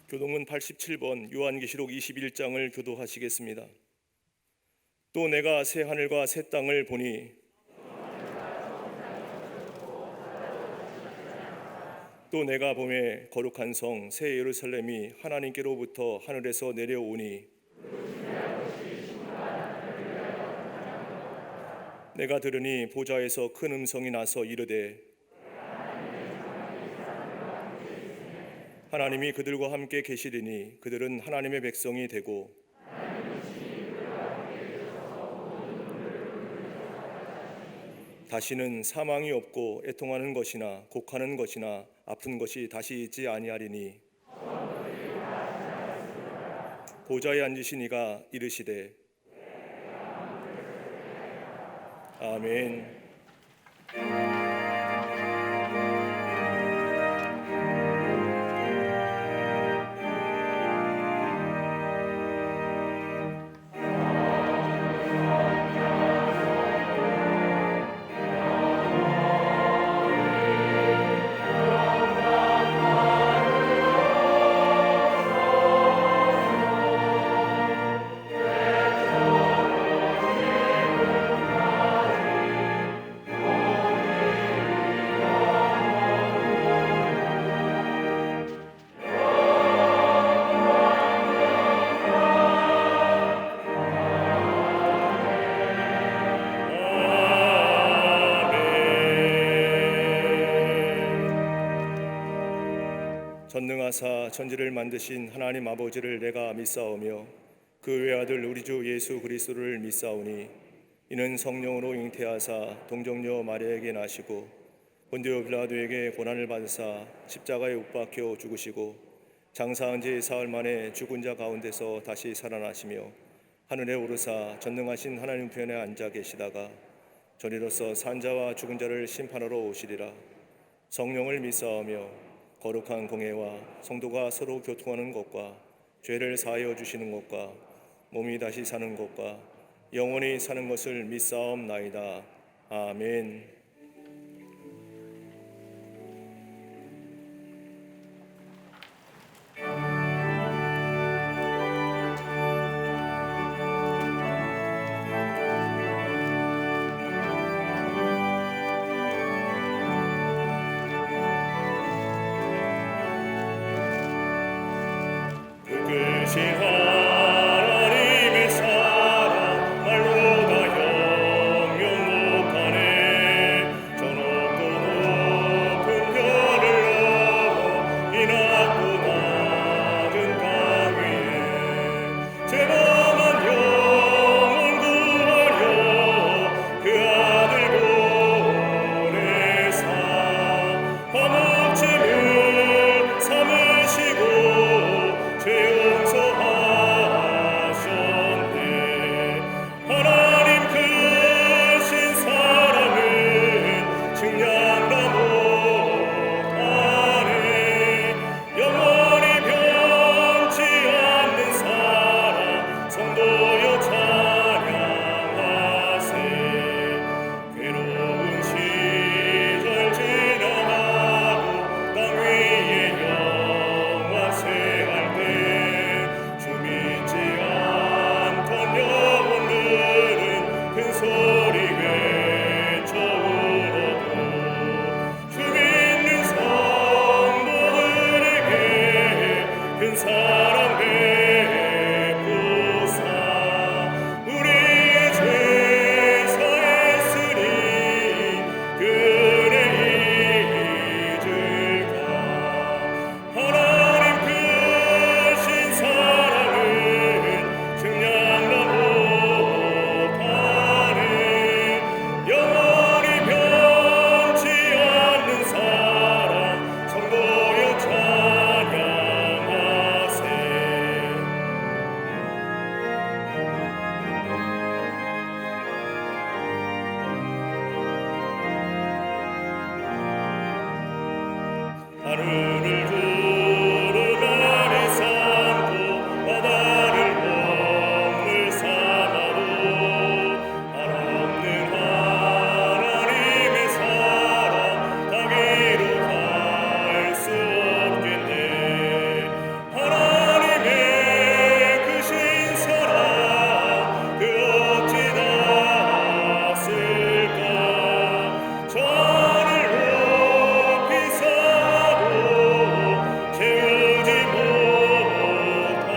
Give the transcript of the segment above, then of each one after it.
교동문 87번 요한계시록 21장을 교도하시겠습니다. 또 내가 새 하늘과 새 땅을 보니 또 내가 보매 거룩한 성 새 예루살렘이 하나님께로부터 하늘에서 내려오니 내가 들으니 보좌에서 큰 음성이 나서 이르되 하나님이 그들과 함께 계시리니 그들은 하나님의 백성이 되고 다시는 사망이 없고 애통하는 것이나 곡하는 것이나 아픈 것이 다시 있지 아니하리니 보좌에 앉으신 이가 이르시되 아멘. 전능하사 천지를 만드신 하나님 아버지를 내가 믿사오며 그 외아들 우리 주 예수 그리스도를 믿사오니 이는 성령으로 잉태하사 동정녀 마리아에게 나시고 본디오 빌라도에게 고난을 받으사 십자가에 못 박혀 죽으시고 장사한 지 사흘 만에 죽은 자 가운데서 다시 살아나시며 하늘에 오르사 전능하신 하나님 편에 앉아 계시다가 전이로서 산자와 죽은 자를 심판하러 오시리라. 성령을 믿사오며 거룩한 공회와 성도가 서로 교통하는 것과 죄를 사하여 주시는 것과 몸이 다시 사는 것과 영원히 사는 것을 믿사옵나이다. 아멘. 하나님의 사랑 말로 다 영영 못하네. 하늘을 두루 날이 삼고 바다를 먹물 삼아도 한없는 하나님의 사랑 당위로 갈 수 없겠네. 하나님의 크신 사랑 그 어찌 닿았을까. 저를 높이 삼아도 채우지 못하리.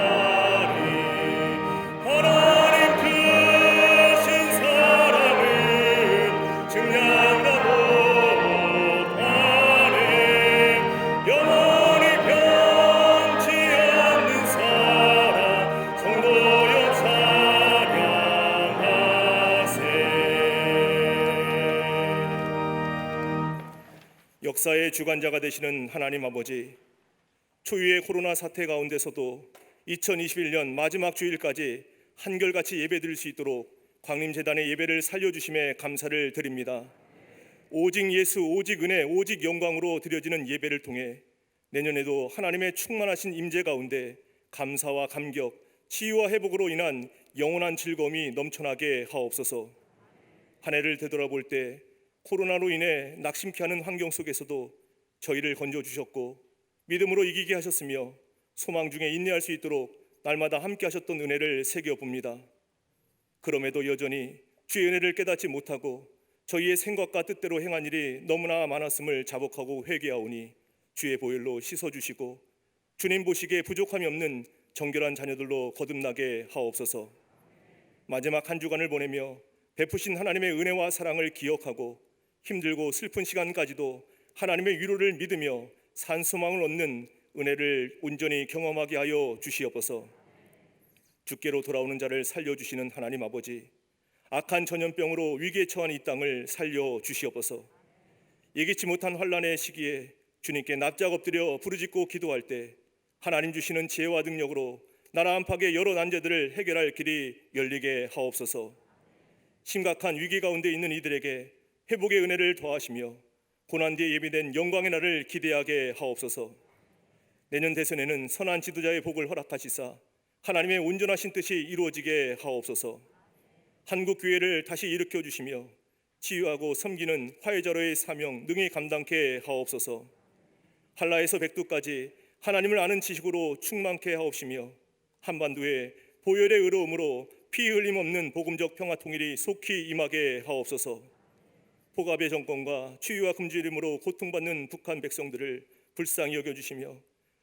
하나님 크신 사랑은 증량도 못하네. 영원히 변치 않는 사랑 성도여 찬양하세. 역사의 주관자가 되시는 하나님 아버지, 초유의 코로나 사태 가운데서도 2021년 마지막 주일까지 한결같이 예배드릴 수 있도록 광림재단의 예배를 살려주심에 감사를 드립니다. 오직 예수, 오직 은혜, 오직 영광으로 드려지는 예배를 통해 내년에도 하나님의 충만하신 임재 가운데 감사와 감격, 치유와 회복으로 인한 영원한 즐거움이 넘쳐나게 하옵소서. 한 해를 되돌아볼 때 코로나로 인해 낙심케 하는 환경 속에서도 저희를 건져주셨고 믿음으로 이기게 하셨으며 소망 중에 인내할 수 있도록 날마다 함께 하셨던 은혜를 새겨봅니다. 그럼에도 여전히 주의 은혜를 깨닫지 못하고 저희의 생각과 뜻대로 행한 일이 너무나 많았음을 자복하고 회개하오니 주의 보혈로 씻어주시고 주님 보시기에 부족함이 없는 정결한 자녀들로 거듭나게 하옵소서. 마지막 한 주간을 보내며 베푸신 하나님의 은혜와 사랑을 기억하고 힘들고 슬픈 시간까지도 하나님의 위로를 믿으며 산소망을 얻는 은혜를 온전히 경험하게 하여 주시옵소서. 주께로 돌아오는 자를 살려주시는 하나님 아버지, 악한 전염병으로 위기에 처한 이 땅을 살려주시옵소서. 예기치 못한 환난의 시기에 주님께 납작 엎드려 부르짖고 기도할 때 하나님 주시는 지혜와 능력으로 나라 안팎의 여러 난제들을 해결할 길이 열리게 하옵소서. 심각한 위기 가운데 있는 이들에게 회복의 은혜를 더하시며 고난 뒤에 예비된 영광의 날을 기대하게 하옵소서. 내년 대선에는 선한 지도자의 복을 허락하시사 하나님의 온전하신 뜻이 이루어지게 하옵소서. 한국 교회를 다시 일으켜 주시며 치유하고 섬기는 화해자로의 사명 능히 감당케 하옵소서. 한라에서 백두까지 하나님을 아는 지식으로 충만케 하옵시며 한반도에 보혈의 의로움으로 피 흘림 없는 복음적 평화 통일이 속히 임하게 하옵소서. 포갑의 정권과 추위와 굶주림으로 고통받는 북한 백성들을 불쌍히 여겨주시며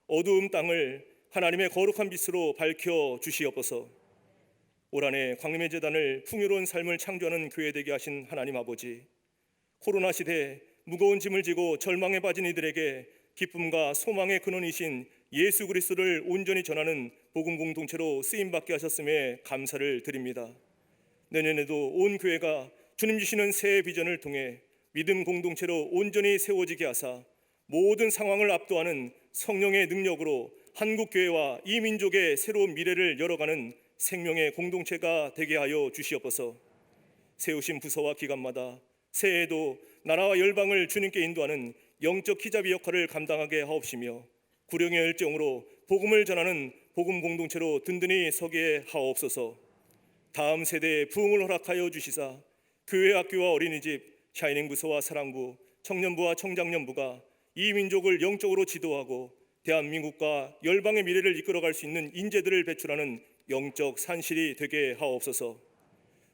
어두운 땅을 하나님의 거룩한 빛으로 밝혀 주시옵소서. 올 한해 광림의 재단을 풍요로운 삶을 창조하는 교회 되게 하신 하나님 아버지, 코로나 시대에 무거운 짐을 지고 절망에 빠진 이들에게 기쁨과 소망의 근원이신 예수 그리스도를 온전히 전하는 복음 공동체로 쓰임받게 하셨음에 감사를 드립니다. 내년에도 온 교회가 주님 주시는 새 비전을 통해 믿음 공동체로 온전히 세워지게 하사 모든 상황을 압도하는 성령의 능력으로 한국 교회와 이 민족의 새로운 미래를 열어가는 생명의 공동체가 되게 하여 주시옵소서. 세우신 부서와 기관마다 새해에도 나라와 열방을 주님께 인도하는 영적 기자비 역할을 감당하게 하옵시며 구령의 열정으로 복음을 전하는 복음 공동체로 든든히 서게 하옵소서. 다음 세대에 부흥을 허락하여 주시사 교회, 학교와 어린이집, 샤이닝 부서와 사랑부, 청년부와 청장년부가 이 민족을 영적으로 지도하고 대한민국과 열방의 미래를 이끌어갈 수 있는 인재들을 배출하는 영적 산실이 되게 하옵소서.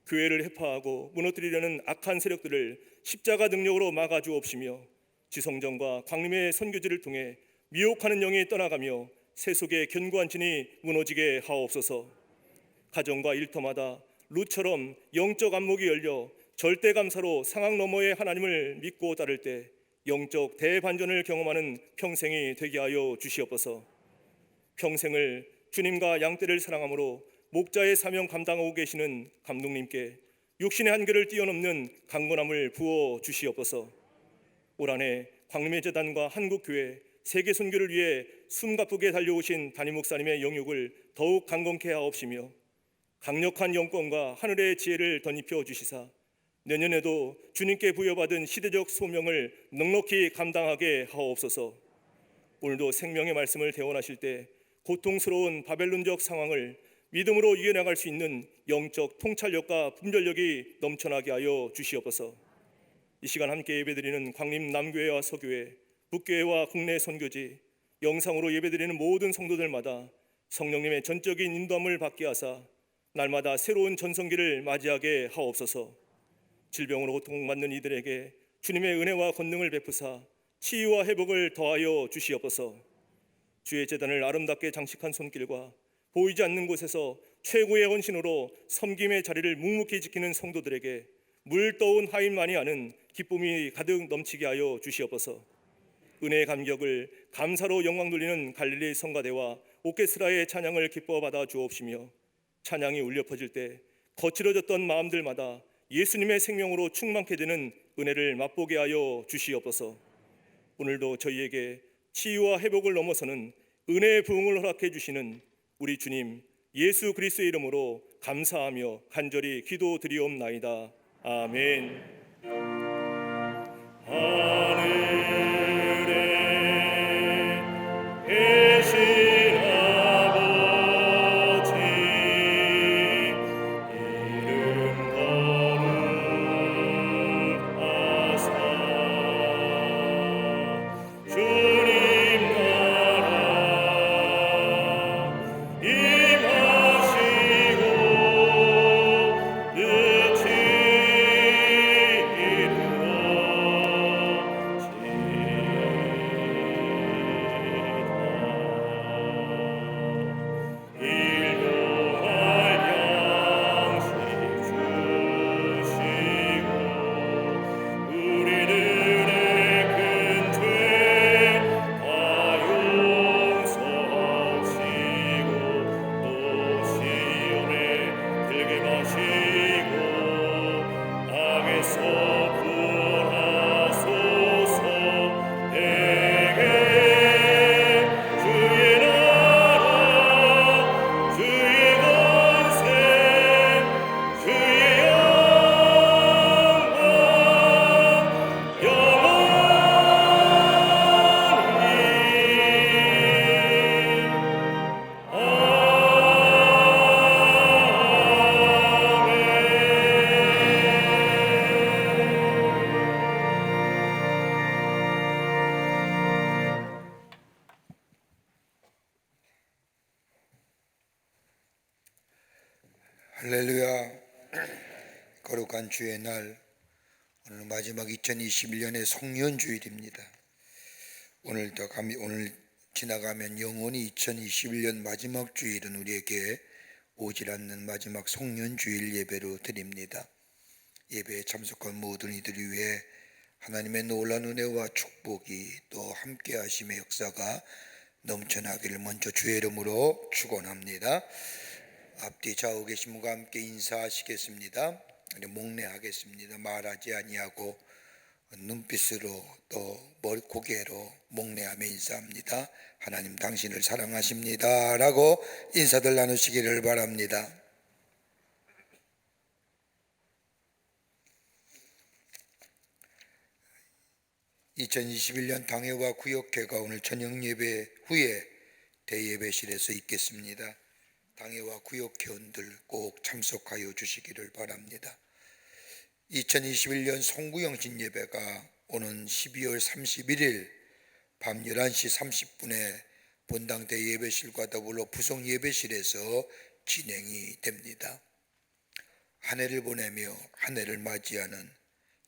교회를 해파하고 무너뜨리려는 악한 세력들을 십자가 능력으로 막아주옵시며 지성전과 광림의 선교지를 통해 미혹하는 영이 떠나가며 세속의 견고한 진이 무너지게 하옵소서. 가정과 일터마다 룻처럼 영적 안목이 열려 절대 감사로 상황 너머의 하나님을 믿고 따를 때 영적 대반전을 경험하는 평생이 되게 하여 주시옵소서. 평생을 주님과 양떼를 사랑함으로 목자의 사명 감당하고 계시는 감독님께 육신의 한계를 뛰어넘는 강건함을 부어 주시옵소서. 올 한해 광림의 재단과 한국교회 세계 선교를 위해 숨가쁘게 달려오신 담임 목사님의 영육을 더욱 강건케 하옵시며 강력한 영권과 하늘의 지혜를 덧입혀 주시사 내년에도 주님께 부여받은 시대적 소명을 넉넉히 감당하게 하옵소서. 오늘도 생명의 말씀을 대원하실 때 고통스러운 바벨론적 상황을 믿음으로 이겨나갈 수 있는 영적 통찰력과 분별력이 넘쳐나게 하여 주시옵소서. 이 시간 함께 예배드리는 광림 남교회와 서교회, 북교회와 국내 선교지, 영상으로 예배드리는 모든 성도들마다 성령님의 전적인 인도함을 받게 하사 날마다 새로운 전성기를 맞이하게 하옵소서. 질병으로 고통받는 이들에게 주님의 은혜와 권능을 베푸사 치유와 회복을 더하여 주시옵소서. 주의 제단을 아름답게 장식한 손길과 보이지 않는 곳에서 최고의 헌신으로 섬김의 자리를 묵묵히 지키는 성도들에게 물 떠온 하인만이 아는 기쁨이 가득 넘치게 하여 주시옵소서. 은혜의 감격을 감사로 영광 돌리는 갈릴리 성가대와 오케스트라의 찬양을 기뻐 받아 주옵시며, 찬양이 울려 퍼질 때 거칠어졌던 마음들마다 예수님의 생명으로 충만케 되는 은혜를 맛보게 하여 주시옵소서. 오늘도 저희에게 치유와 회복을 넘어서는 은혜의 부흥을 허락해 주시는 우리 주님 예수 그리스도의 이름으로 감사하며 간절히 기도드리옵나이다. 아멘. 하늘에 계신 아버지, 이름 거룩하사 주님 나라 임하시고 뜻이 할렐루야. 거룩한 주의 날, 오늘 마지막 2021년의 송년주일입니다. 오늘 지나가면 영원히 2021년 마지막 주일은 우리에게 오질 않는 마지막 송년주일 예배로 드립니다. 예배에 참석한 모든 이들을 위해 하나님의 놀라운 은혜와 축복이 또 함께 하심의 역사가 넘쳐나기를 먼저 주의 이름으로 축원합니다. 앞뒤 좌우 계신 분과 함께 인사하시겠습니다. 목례하겠습니다. 말하지 아니하고 눈빛으로 또 고개로 목례하며 인사합니다. 하나님 당신을 사랑하십니다 라고 인사들 나누시기를 바랍니다. (2021년) 당회와 구역회가 오늘 저녁 예배 후에 대예배실에서 있겠습니다. 당회와 구역회원들 꼭 참석하여 주시기를 바랍니다. 2021년 송구영신 예배가 오는 12월 31일 밤 11시 30분에 본당 대예배실과 더불어 부속 예배실에서 진행이 됩니다. 한 해를 보내며 한 해를 맞이하는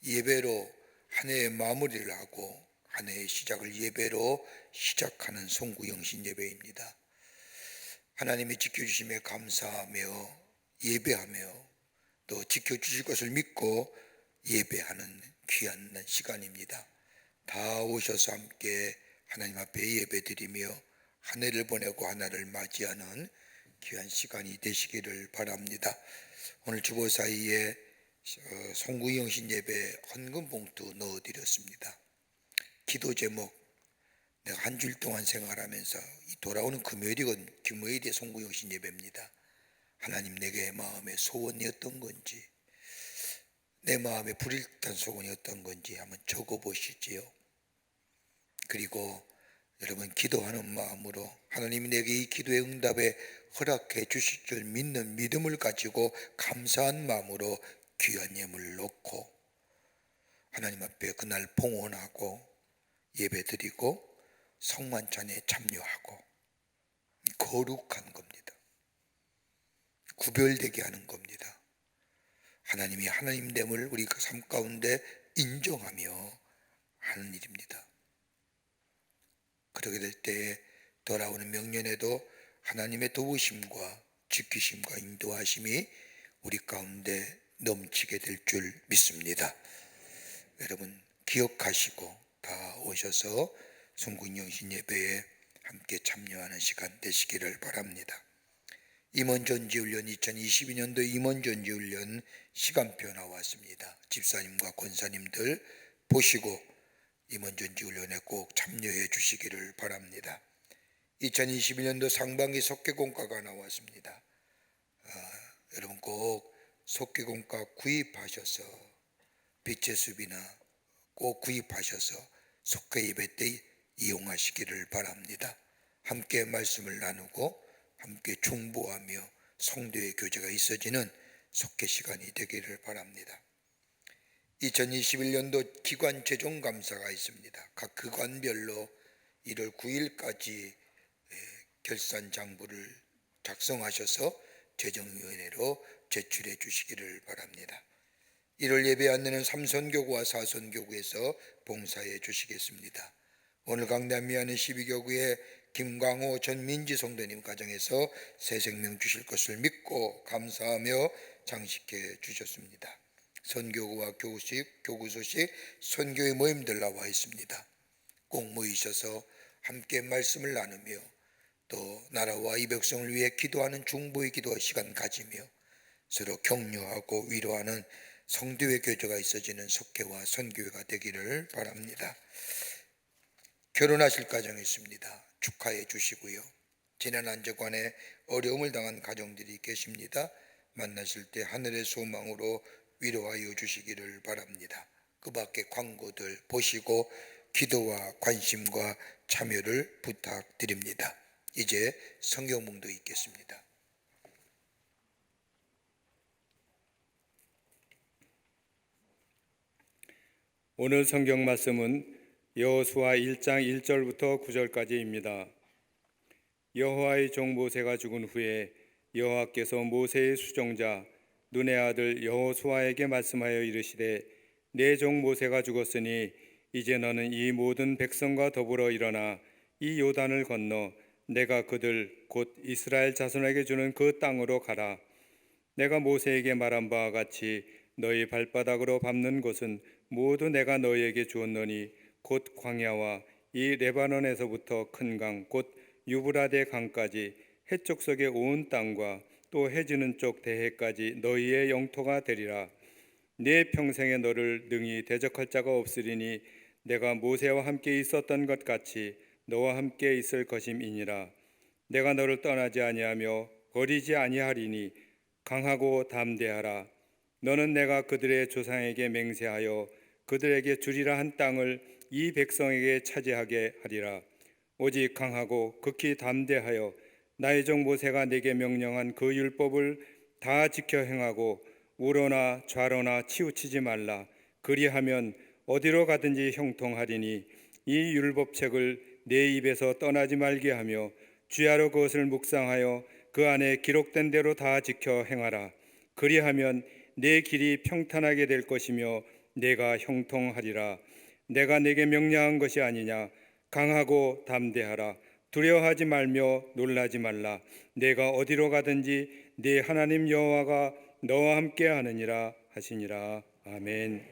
예배로 한 해의 마무리를 하고 한 해의 시작을 예배로 시작하는 송구영신 예배입니다. 하나님이 지켜주심에 감사하며 예배하며 또 지켜주실 것을 믿고 예배하는 귀한 시간입니다. 다 오셔서 함께 하나님 앞에 예배드리며 한 해를 보내고 하나를 맞이하는 귀한 시간이 되시기를 바랍니다. 오늘 주보 사이에 송구영신 예배 헌금 봉투 넣어드렸습니다. 기도 제목, 내가 한 주일 동안 생활하면서 돌아오는 금요일의 송구영신 예배입니다. 하나님, 내게 마음의 소원이 어떤 건지, 내 마음에 불일단 소원이 어떤 건지 한번 적어보시지요. 그리고 여러분 기도하는 마음으로 하나님이 내게 이 기도의 응답에 허락해 주실 줄 믿는 믿음을 가지고 감사한 마음으로 귀한 예물을 놓고 하나님 앞에 그날 봉헌하고 예배드리고 성만찬에 참여하고 거룩한 겁니다. 구별되게 하는 겁니다. 하나님이 하나님됨을 우리가 삶 가운데 인정하며 하는 일입니다. 그렇게 될 때에 돌아오는 명년에도 하나님의 도우심과 지키심과 인도하심이 우리 가운데 넘치게 될 줄 믿습니다. 여러분 기억하시고 다 오셔서 순국영신 예배에 함께 참여하는 시간 되시기를 바랍니다. 임원전지훈련 2022년도 임원전지훈련 시간표 나왔습니다. 집사님과 권사님들 보시고 임원전지훈련에 꼭 참여해 주시기를 바랍니다. 2021년도 상반기 속개공과가 나왔습니다. 여러분 꼭 속개공과 구입하셔서 빛의 숲이나 꼭 구입하셔서 속회 예배 때 이용하시기를 바랍니다. 함께 말씀을 나누고 함께 중보하며 성도의 교제가 있어지는 속회 시간이 되기를 바랍니다. 2021년도 기관 재정 감사가 있습니다. 각 기관별로 1월 9일까지 결산 장부를 작성하셔서 재정위원회로 제출해 주시기를 바랍니다. 1월 예배 안내는 삼선교구와 사선교구에서 봉사해 주시겠습니다. 오늘 강남미안의 12교구의 김광호 전 민지 성도님 가정에서 새 생명 주실 것을 믿고 감사하며 장식해 주셨습니다. 선교구와 교구식, 교구소식, 선교의 모임들 나와 있습니다. 꼭 모이셔서 함께 말씀을 나누며 또 나라와 이 백성을 위해 기도하는 중보의 기도 시간 가지며 서로 격려하고 위로하는 성도의 교제가 있어지는 속회와 선교회가 되기를 바랍니다. 결혼하실 가정이 있습니다. 축하해 주시고요. 지난 한 주간에 어려움을 당한 가정들이 계십니다. 만나실 때 하늘의 소망으로 위로하여 주시기를 바랍니다. 그 밖에 광고들 보시고 기도와 관심과 참여를 부탁드립니다. 이제 성경봉도 있겠습니다. 오늘 성경 말씀은 여호수아 1장 1절부터 9절까지입니다. 여호와의 종 모세가 죽은 후에 여호와께서 모세의 수종자 눈의 아들 여호수아에게 말씀하여 이르시되 내 종 모세가 죽었으니 이제 너는 이 모든 백성과 더불어 일어나 이 요단을 건너 내가 그들 곧 이스라엘 자손에게 주는 그 땅으로 가라. 내가 모세에게 말한 바와 같이 너희 발바닥으로 밟는 곳은 모두 내가 너희에게 주었노니 곧 광야와 이 레바논에서부터 큰 강 곧 유브라데 강까지 해쪽석의 온 땅과 또 해지는 쪽 대해까지 너희의 영토가 되리라. 내 평생에 너를 능히 대적할 자가 없으리니 내가 모세와 함께 있었던 것 같이 너와 함께 있을 것임이니라. 내가 너를 떠나지 아니하며 버리지 아니하리니 강하고 담대하라. 너는 내가 그들의 조상에게 맹세하여 그들에게 주리라 한 땅을 이 백성에게 차지하게 하리라. 오직 강하고 극히 담대하여 나의 종 모세가 내게 명령한 그 율법을 다 지켜 행하고 우로나 좌로나 치우치지 말라. 그리하면 어디로 가든지 형통하리니 이 율법책을 내 입에서 떠나지 말게 하며 주야로 그것을 묵상하여 그 안에 기록된 대로 다 지켜 행하라. 그리하면 내 길이 평탄하게 될 것이며 내가 형통하리라. 내가 내게 명령한 것이 아니냐. 강하고 담대하라. 두려워하지 말며 놀라지 말라. 내가 어디로 가든지 네 하나님 여호와가 너와 함께 하느니라 하시니라. 아멘.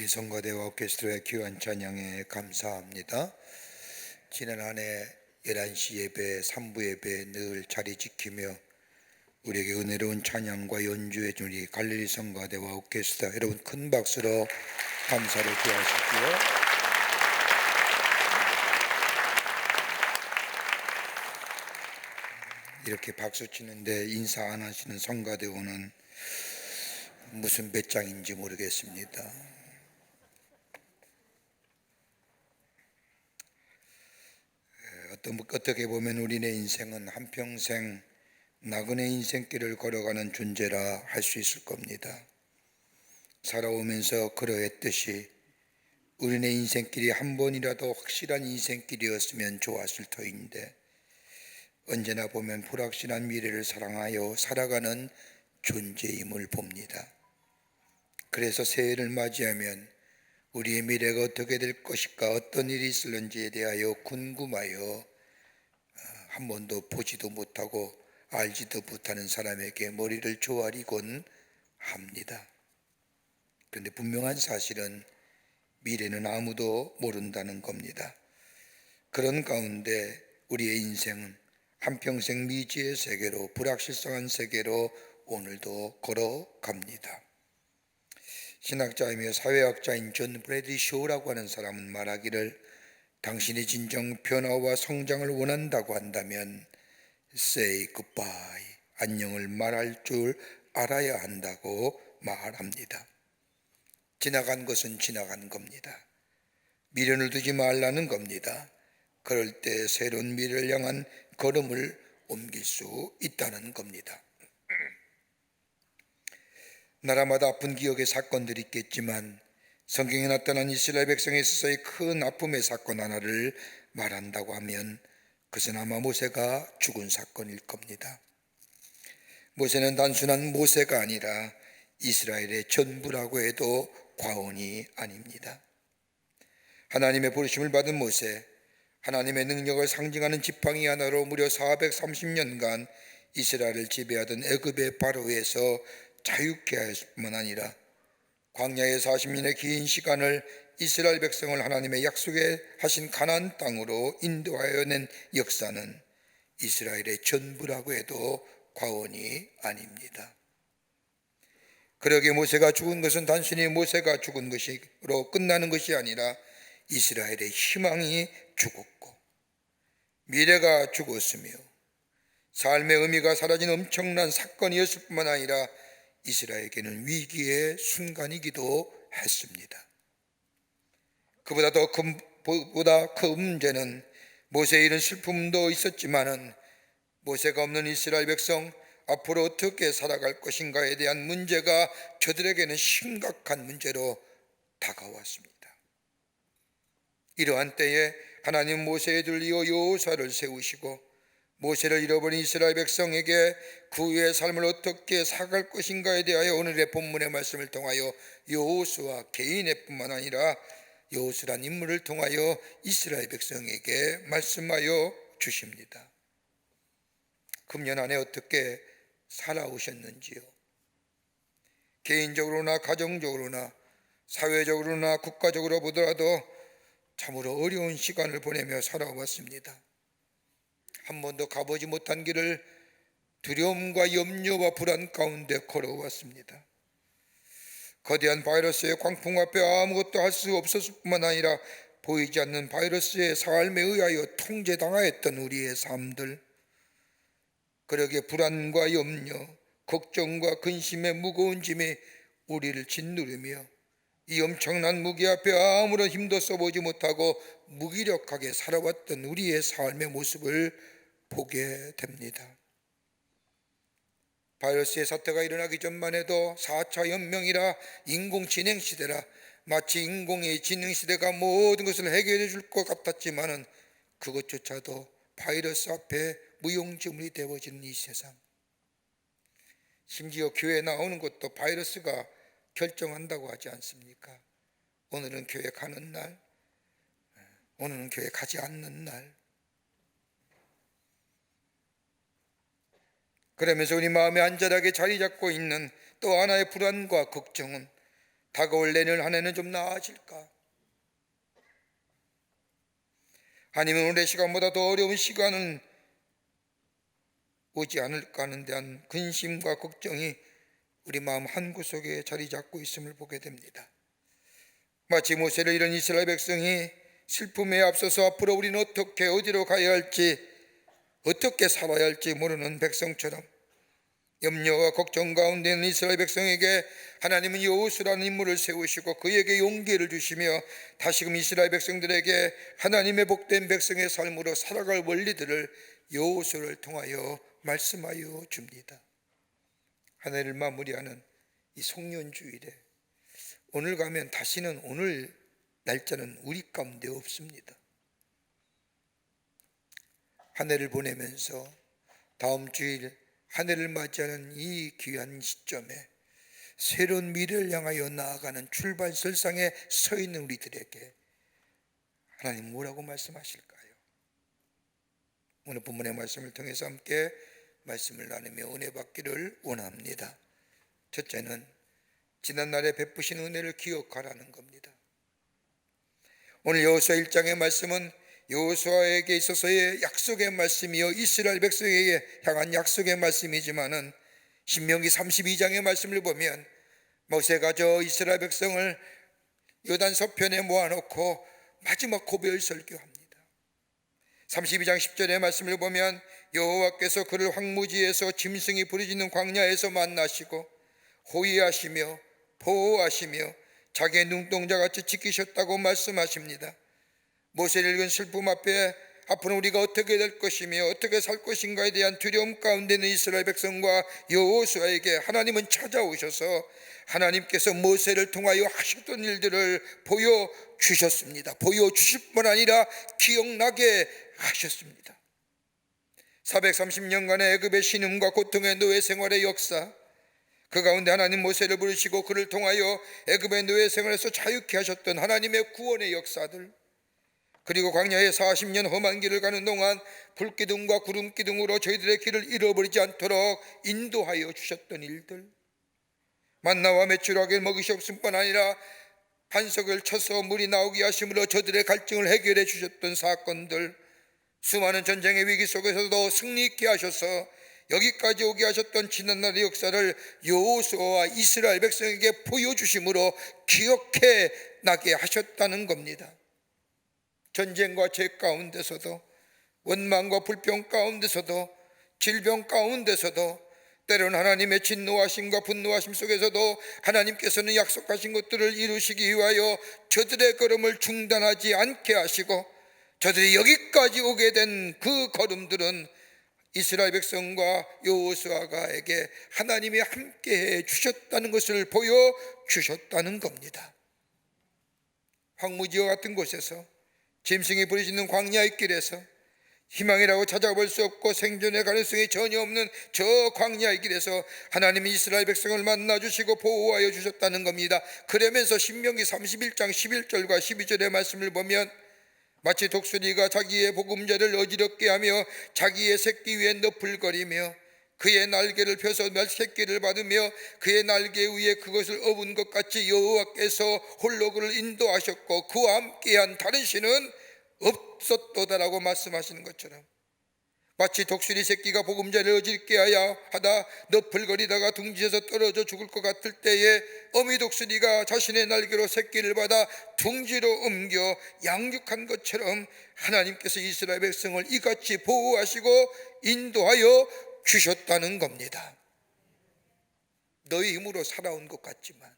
우리 성가대와 오케스트라의 귀한 찬양에 감사합니다. 지난 한 해 11시 예배, 3부 예배 늘 자리 지키며 우리에게 은혜로운 찬양과 연주해 준 우리 갈릴리 성가대와 오케스트라 여러분 큰 박수로 감사를 표하시고요. 이렇게 박수 치는데 인사 안 하시는 성가대원은 무슨 배짱인지 모르겠습니다. 어떻게 보면 우리네 인생은 한평생 나그네 인생길을 걸어가는 존재라 할 수 있을 겁니다. 살아오면서 그러했듯이 우리네 인생길이 한 번이라도 확실한 인생길이었으면 좋았을 터인데 언제나 보면 불확실한 미래를 사랑하여 살아가는 존재임을 봅니다. 그래서 새해를 맞이하면 우리의 미래가 어떻게 될 것일까, 어떤 일이 있을는지에 대하여 궁금하여 한 번도 보지도 못하고 알지도 못하는 사람에게 머리를 조아리곤 합니다. 그런데 분명한 사실은 미래는 아무도 모른다는 겁니다. 그런 가운데 우리의 인생은 한평생 미지의 세계로, 불확실성한 세계로 오늘도 걸어갑니다. 신학자이며 사회학자인 존 브래디 쇼라고 하는 사람은 말하기를 당신이 진정 변화와 성장을 원한다고 한다면 say goodbye, 안녕을 말할 줄 알아야 한다고 말합니다. 지나간 것은 지나간 겁니다. 미련을 두지 말라는 겁니다. 그럴 때 새로운 미래를 향한 걸음을 옮길 수 있다는 겁니다. 나라마다 아픈 기억의 사건들이 있겠지만 성경에 나타난 이스라엘 백성에 있어서의 큰 아픔의 사건 하나를 말한다고 하면 그것은 아마 모세가 죽은 사건일 겁니다. 모세는 단순한 모세가 아니라 이스라엘의 전부라고 해도 과언이 아닙니다. 하나님의 부르심을 받은 모세, 하나님의 능력을 상징하는 지팡이 하나로 무려 430년간 이스라엘을 지배하던 애굽의 바로에서 자유케 하였을 뿐만 아니라 광야의 40년의 긴 시간을 이스라엘 백성을 하나님의 약속에 하신 가나안 땅으로 인도하여 낸 역사는 이스라엘의 전부라고 해도 과언이 아닙니다. 그러기에 모세가 죽은 것은 단순히 모세가 죽은 것으로 끝나는 것이 아니라 이스라엘의 희망이 죽었고 미래가 죽었으며 삶의 의미가 사라진 엄청난 사건이었을 뿐만 아니라 이스라엘에게는 위기의 순간이기도 했습니다. 그보다 더 큰 문제는 모세의 이런 슬픔도 있었지만은 모세가 없는 이스라엘 백성 앞으로 어떻게 살아갈 것인가에 대한 문제가 저들에게는 심각한 문제로 다가왔습니다. 이러한 때에 하나님 모세에 들리어 여호수아를 세우시고 모세를 잃어버린 이스라엘 백성에게 그 후의 삶을 어떻게 살아갈 것인가에 대하여 오늘의 본문의 말씀을 통하여 여호수아 개인의 뿐만 아니라 여호수아라는 인물을 통하여 이스라엘 백성에게 말씀하여 주십니다. 금년 안에 어떻게 살아오셨는지요? 개인적으로나 가정적으로나 사회적으로나 국가적으로 보더라도 참으로 어려운 시간을 보내며 살아왔습니다. 한 번도 가보지 못한 길을 두려움과 염려와 불안 가운데 걸어왔습니다. 거대한 바이러스의 광풍 앞에 아무것도 할 수 없었을 뿐만 아니라 보이지 않는 바이러스의 삶에 의하여 통제당하였던 우리의 삶들, 그러기에 불안과 염려, 걱정과 근심의 무거운 짐이 우리를 짓누르며 이 엄청난 무게 앞에 아무런 힘도 써보지 못하고 무기력하게 살아왔던 우리의 삶의 모습을 보게 됩니다. 바이러스의 사태가 일어나기 전만 해도 4차 혁명이라 인공지능 시대라 마치 인공의 지능 시대가 모든 것을 해결해 줄 것 같았지만은 그것조차도 바이러스 앞에 무용지물이 되어지는 이 세상, 심지어 교회에 나오는 것도 바이러스가 결정한다고 하지 않습니까? 오늘은 교회 가는 날, 오늘은 교회 가지 않는 날. 그러면서 우리 마음에 안전하게 자리 잡고 있는 또 하나의 불안과 걱정은 다가올 내년 한 해는 좀 나아질까? 아니면 올해 시간보다 더 어려운 시간은 오지 않을까 하는 대한 근심과 걱정이 우리 마음 한구석에 자리 잡고 있음을 보게 됩니다. 마치 모세를 잃은 이스라엘 백성이 슬픔에 앞서서 앞으로 우리는 어떻게 어디로 가야 할지, 어떻게 살아야 할지 모르는 백성처럼 염려와 걱정 가운데 있는 이스라엘 백성에게 하나님은 여호수라는 인물을 세우시고 그에게 용기를 주시며 다시금 이스라엘 백성들에게 하나님의 복된 백성의 삶으로 살아갈 원리들을 여호수를 통하여 말씀하여 줍니다. 한 해를 마무리하는 이 송년주일에 오늘 가면 다시는 오늘 날짜는 우리 가운데 없습니다. 한 해를 보내면서 다음 주일 한 해를 맞이하는 이 귀한 시점에 새로운 미래를 향하여 나아가는 출발선상에 서 있는 우리들에게 하나님 뭐라고 말씀하실까요? 오늘 본문의 말씀을 통해서 함께 말씀을 나누며 은혜 받기를 원합니다. 첫째는 지난날에 베푸신 은혜를 기억하라는 겁니다. 오늘 여호수아 1장의 말씀은 여호수아에게 있어서의 약속의 말씀이요 이스라엘 백성에게 향한 약속의 말씀이지만은 신명기 32장의 말씀을 보면 모세가 저 이스라엘 백성을 요단 서편에 모아놓고 마지막 고별 설교합니다. 32장 10절의 말씀을 보면 여호와께서 그를 황무지에서 짐승이 부르짖는 광야에서 만나시고 호위하시며 보호하시며 자기의 눈동자같이 지키셨다고 말씀하십니다. 모세를 읽은 슬픔 앞에 앞으로 우리가 어떻게 될 것이며 어떻게 살 것인가에 대한 두려움 가운데 있는 이스라엘 백성과 여호수아에게 하나님은 찾아오셔서 하나님께서 모세를 통하여 하셨던 일들을 보여주셨습니다. 보여주실 뿐 아니라 기억나게 하셨습니다. 430년간의 애굽의 신음과 고통의 노예 생활의 역사, 그 가운데 하나님 모세를 부르시고 그를 통하여 애굽의 노예 생활에서 자유케 하셨던 하나님의 구원의 역사들, 그리고 광야에 40년 험한 길을 가는 동안 불기둥과 구름기둥으로 저희들의 길을 잃어버리지 않도록 인도하여 주셨던 일들, 만나와 메추라기를 먹이셨을 뿐 아니라 반석을 쳐서 물이 나오게 하심으로 저들의 갈증을 해결해 주셨던 사건들, 수많은 전쟁의 위기 속에서도 승리 있게 하셔서 여기까지 오게 하셨던 지난날의 역사를 여호수아와 이스라엘 백성에게 보여주심으로 기억해 나게 하셨다는 겁니다. 전쟁과 죄 가운데서도, 원망과 불평 가운데서도, 질병 가운데서도, 때로는 하나님의 진노하심과 분노하심 속에서도 하나님께서는 약속하신 것들을 이루시기 위하여 저들의 걸음을 중단하지 않게 하시고 저들이 여기까지 오게 된 그 걸음들은 이스라엘 백성과 여호수아에게 하나님이 함께해 주셨다는 것을 보여주셨다는 겁니다. 황무지와 같은 곳에서, 짐승이 부르짖는 광야의 길에서, 희망이라고 찾아볼 수 없고 생존의 가능성이 전혀 없는 저 광야의 길에서 하나님이 이스라엘 백성을 만나주시고 보호하여 주셨다는 겁니다. 그러면서 신명기 31장 11절과 12절의 말씀을 보면 마치 독수리가 자기의 보금자를 어지럽게 하며 자기의 새끼 위에 너풀거리며 그의 날개를 펴서 새끼를 받으며 그의 날개 위에 그것을 업은 것 같이 여호와께서 홀로 그를 인도하셨고 그와 함께한 다른 신은 없었도다라고 말씀하시는 것처럼, 마치 독수리 새끼가 보금자를 어지럽게 하다 너풀거리다가 둥지에서 떨어져 죽을 것 같을 때에 어미 독수리가 자신의 날개로 새끼를 받아 둥지로 옮겨 양육한 것처럼 하나님께서 이스라엘 백성을 이같이 보호하시고 인도하여 주셨다는 겁니다. 너희 힘으로 살아온 것 같지만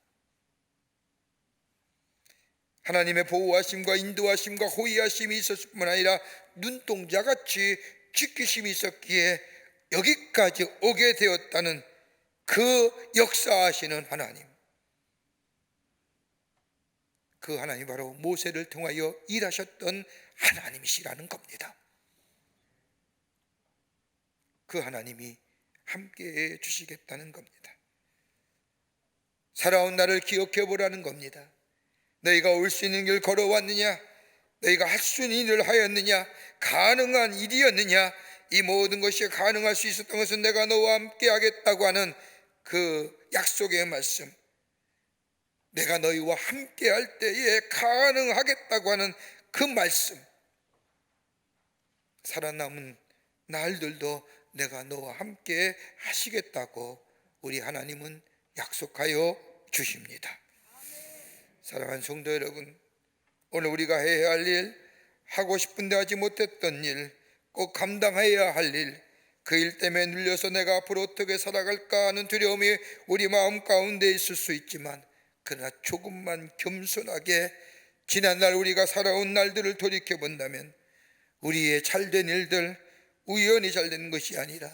하나님의 보호하심과 인도하심과 호위하심이 있었을 뿐 아니라 눈동자같이 지키심이 있었기에 여기까지 오게 되었다는 그 역사하시는 하나님, 그 하나님이 바로 모세를 통하여 일하셨던 하나님이시라는 겁니다. 그 하나님이 함께해 주시겠다는 겁니다. 살아온 나를 기억해 보라는 겁니다. 너희가 올 수 있는 길 걸어왔느냐? 너희가 할 수 있는 일을 하였느냐? 가능한 일이었느냐? 이 모든 것이 가능할 수 있었던 것은 내가 너와 함께 하겠다고 하는 그 약속의 말씀, 내가 너희와 함께 할 때에 가능하겠다고 하는 그 말씀, 살아남은 날들도 내가 너와 함께 하시겠다고 우리 하나님은 약속하여 주십니다. 사랑하는 성도 여러분, 오늘 우리가 해야 할 일, 하고 싶은데 하지 못했던 일, 꼭 감당해야 할 일, 그 일 때문에 눌려서 내가 앞으로 어떻게 살아갈까 하는 두려움이 우리 마음 가운데 있을 수 있지만, 그러나 조금만 겸손하게 지난날 우리가 살아온 날들을 돌이켜본다면 우리의 잘된 일들, 우연히 잘된 것이 아니라,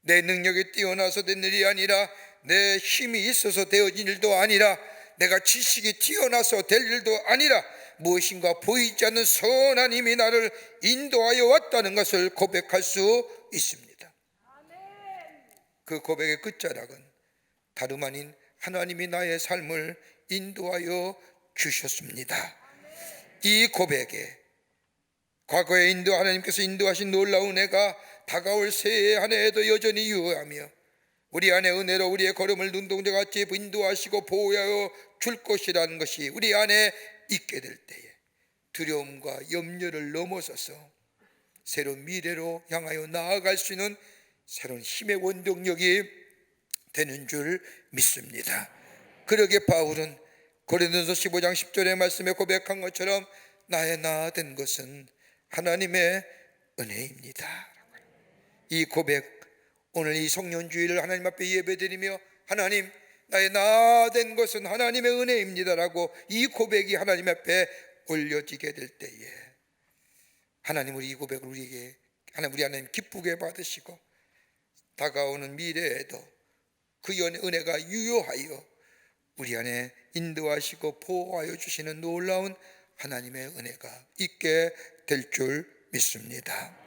내 능력이 뛰어나서 된 일이 아니라, 내 힘이 있어서 되어진 일도 아니라, 내가 지식이 튀어나서 될 일도 아니라, 무엇인가 보이지 않는 선한 힘이 나를 인도하여 왔다는 것을 고백할 수 있습니다. 그 고백의 끝자락은 다름 아닌 하나님이 나의 삶을 인도하여 주셨습니다. 이 고백에 과거에 하나님께서 인도하신 놀라운 은혜가 다가올 새해 한 해에도 여전히 유효하며, 우리 안에 은혜로 우리의 걸음을 눈동자같이 인도하시고 보호하여 줄 것이라는 것이 우리 안에 있게 될 때에 두려움과 염려를 넘어서서 새로운 미래로 향하여 나아갈 수 있는 새로운 힘의 원동력이 되는 줄 믿습니다. 그러기에 바울은 고린도서 15장 10절의 말씀에 고백한 것처럼 나의 나 된 것은 하나님의 은혜입니다. 이 고백, 오늘 이 성년주일을 하나님 앞에 예배드리며 하나님, 나의 나 된 것은 하나님의 은혜입니다라고 이 고백이 하나님 앞에 올려지게 될 때에 하나님, 우리 이 고백을 우리 하나님 기쁘게 받으시고 다가오는 미래에도 그 은혜가 유효하여 우리 안에 인도하시고 보호하여 주시는 놀라운 하나님의 은혜가 있게 될 줄 믿습니다.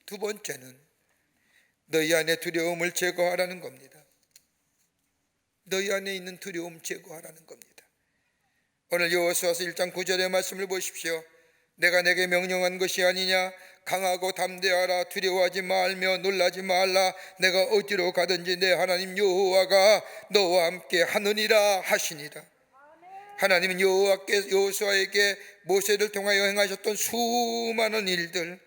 두 번째는 너희 안에 두려움을 제거하라는 겁니다. 너희 안에 있는 두려움 제거하라는 겁니다. 오늘 여호수아서 1장 9절의 말씀을 보십시오. 내가 내게 명령한 것이 아니냐? 강하고 담대하라. 두려워하지 말며 놀라지 말라. 내가 어디로 가든지 내 하나님 여호와가 너와 함께 하느니라 하시니라. 하나님은 여호수아에게 모세를 통하여 행하셨던 수많은 일들,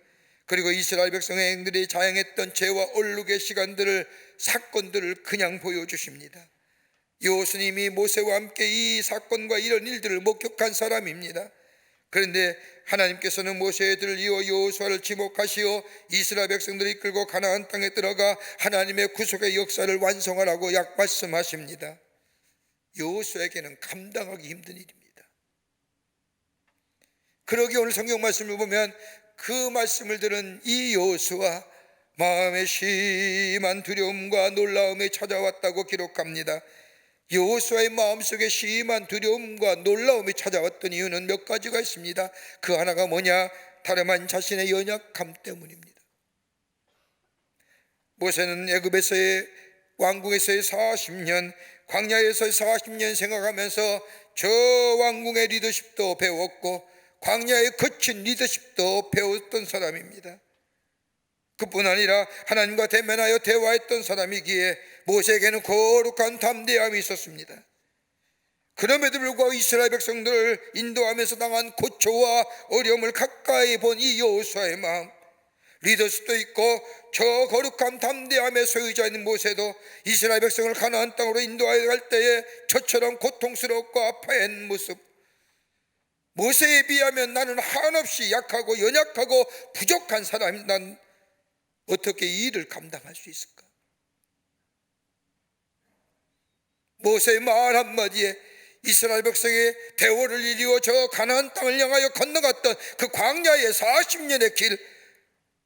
그리고 이스라엘 백성의 행들이 자행했던 죄와 얼룩의 시간들을, 사건들을 그냥 보여주십니다. 여호수님이 모세와 함께 이 사건과 이런 일들을 목격한 사람입니다. 그런데 하나님께서는 모세들을 이어 여호수아를 지목하시어 이스라엘 백성들을 이끌고 가나안 땅에 들어가 하나님의 구속의 역사를 완성하라고 말씀하십니다. 여호수아에게는 감당하기 힘든 일입니다. 그러기에 오늘 성경 말씀을 보면 그 말씀을 들은 이 여호수아, 마음에 심한 두려움과 놀라움이 찾아왔다고 기록합니다. 여호수아의 마음속에 심한 두려움과 놀라움이 찾아왔던 이유는 몇 가지가 있습니다. 그 하나가 뭐냐? 다름 아닌 자신의 연약함 때문입니다. 모세는 애굽에서의 왕궁에서의 40년, 광야에서의 40년 생각하면서 저 왕궁의 리더십도 배웠고 광야의 거친 리더십도 배웠던 사람입니다. 그뿐 아니라 하나님과 대면하여 대화했던 사람이기에 모세에게는 거룩한 담대함이 있었습니다. 그럼에도 불구하고 이스라엘 백성들을 인도하면서 당한 고초와 어려움을 가까이 본 이 여호수아의 마음, 리더십도 있고 저 거룩한 담대함의 소유자인 모세도 이스라엘 백성을 가나안 땅으로 인도하여 갈 때에 저처럼 고통스럽고 아파한 모습, 모세에 비하면 나는 한없이 약하고 연약하고 부족한 사람이, 난 어떻게 이 일을 감당할 수 있을까? 모세의 말 한마디에 이스라엘 백성의 대오를 이루어 저 가나안 땅을 향하여 건너갔던 그 광야의 40년의 길,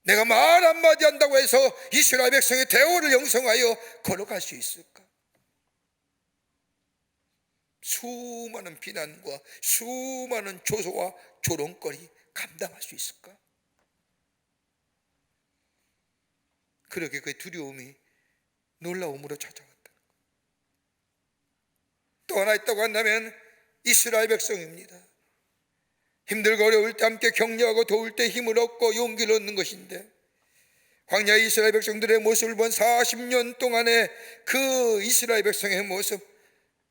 내가 말 한마디 한다고 해서 이스라엘 백성의 대오를 형성하여 걸어갈 수 있을까? 수많은 비난과 수많은 조소와 조롱거리 감당할 수 있을까? 그러게 그 두려움이 놀라움으로 찾아왔다. 또 하나 있다고 한다면 이스라엘 백성입니다. 힘들고 어려울 때 함께 격려하고 도울 때 힘을 얻고 용기를 얻는 것인데, 광야 이스라엘 백성들의 모습을 본 40년 동안의 그 이스라엘 백성의 모습,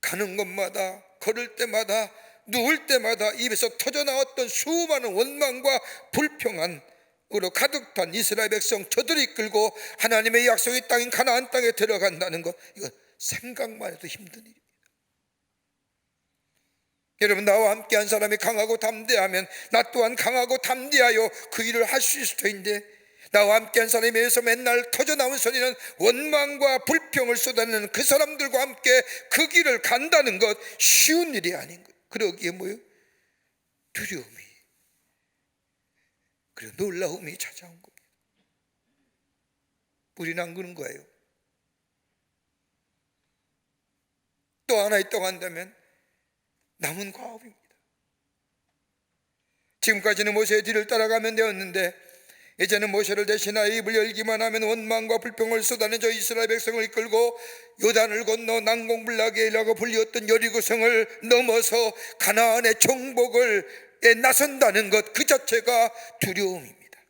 가는 곳마다, 걸을 때마다, 누울 때마다 입에서 터져나왔던 수많은 원망과 불평안으로 가득 찬 이스라엘 백성 저들을 이끌고 하나님의 약속의 땅인 가나안 땅에 들어간다는 것, 이거 생각만 해도 힘든 일입니다. 여러분, 나와 함께한 사람이 강하고 담대하면 나 또한 강하고 담대하여 그 일을 할 수 있을 터인데, 나와 함께한 사람에 의해서 맨날 터져나온 소리는 원망과 불평을 쏟아내는 그 사람들과 함께 그 길을 간다는 것 쉬운 일이 아닌 것. 그러기에 뭐요? 두려움이, 그리고 놀라움이 찾아온 겁니다. 우리는 안 그런 거예요. 또 하나 있다고 한다면 남은 과업입니다. 지금까지는 모세의 뒤를 따라가면 되었는데, 이제는 모세를 대신하여 입을 열기만 하면 원망과 불평을 쏟아내저 이스라엘 백성을 이끌고 요단을 건너 난공불락이라고 불리었던 여리고성을 넘어서 가나안의 정복을 나선다는 것 그 자체가 두려움입니다.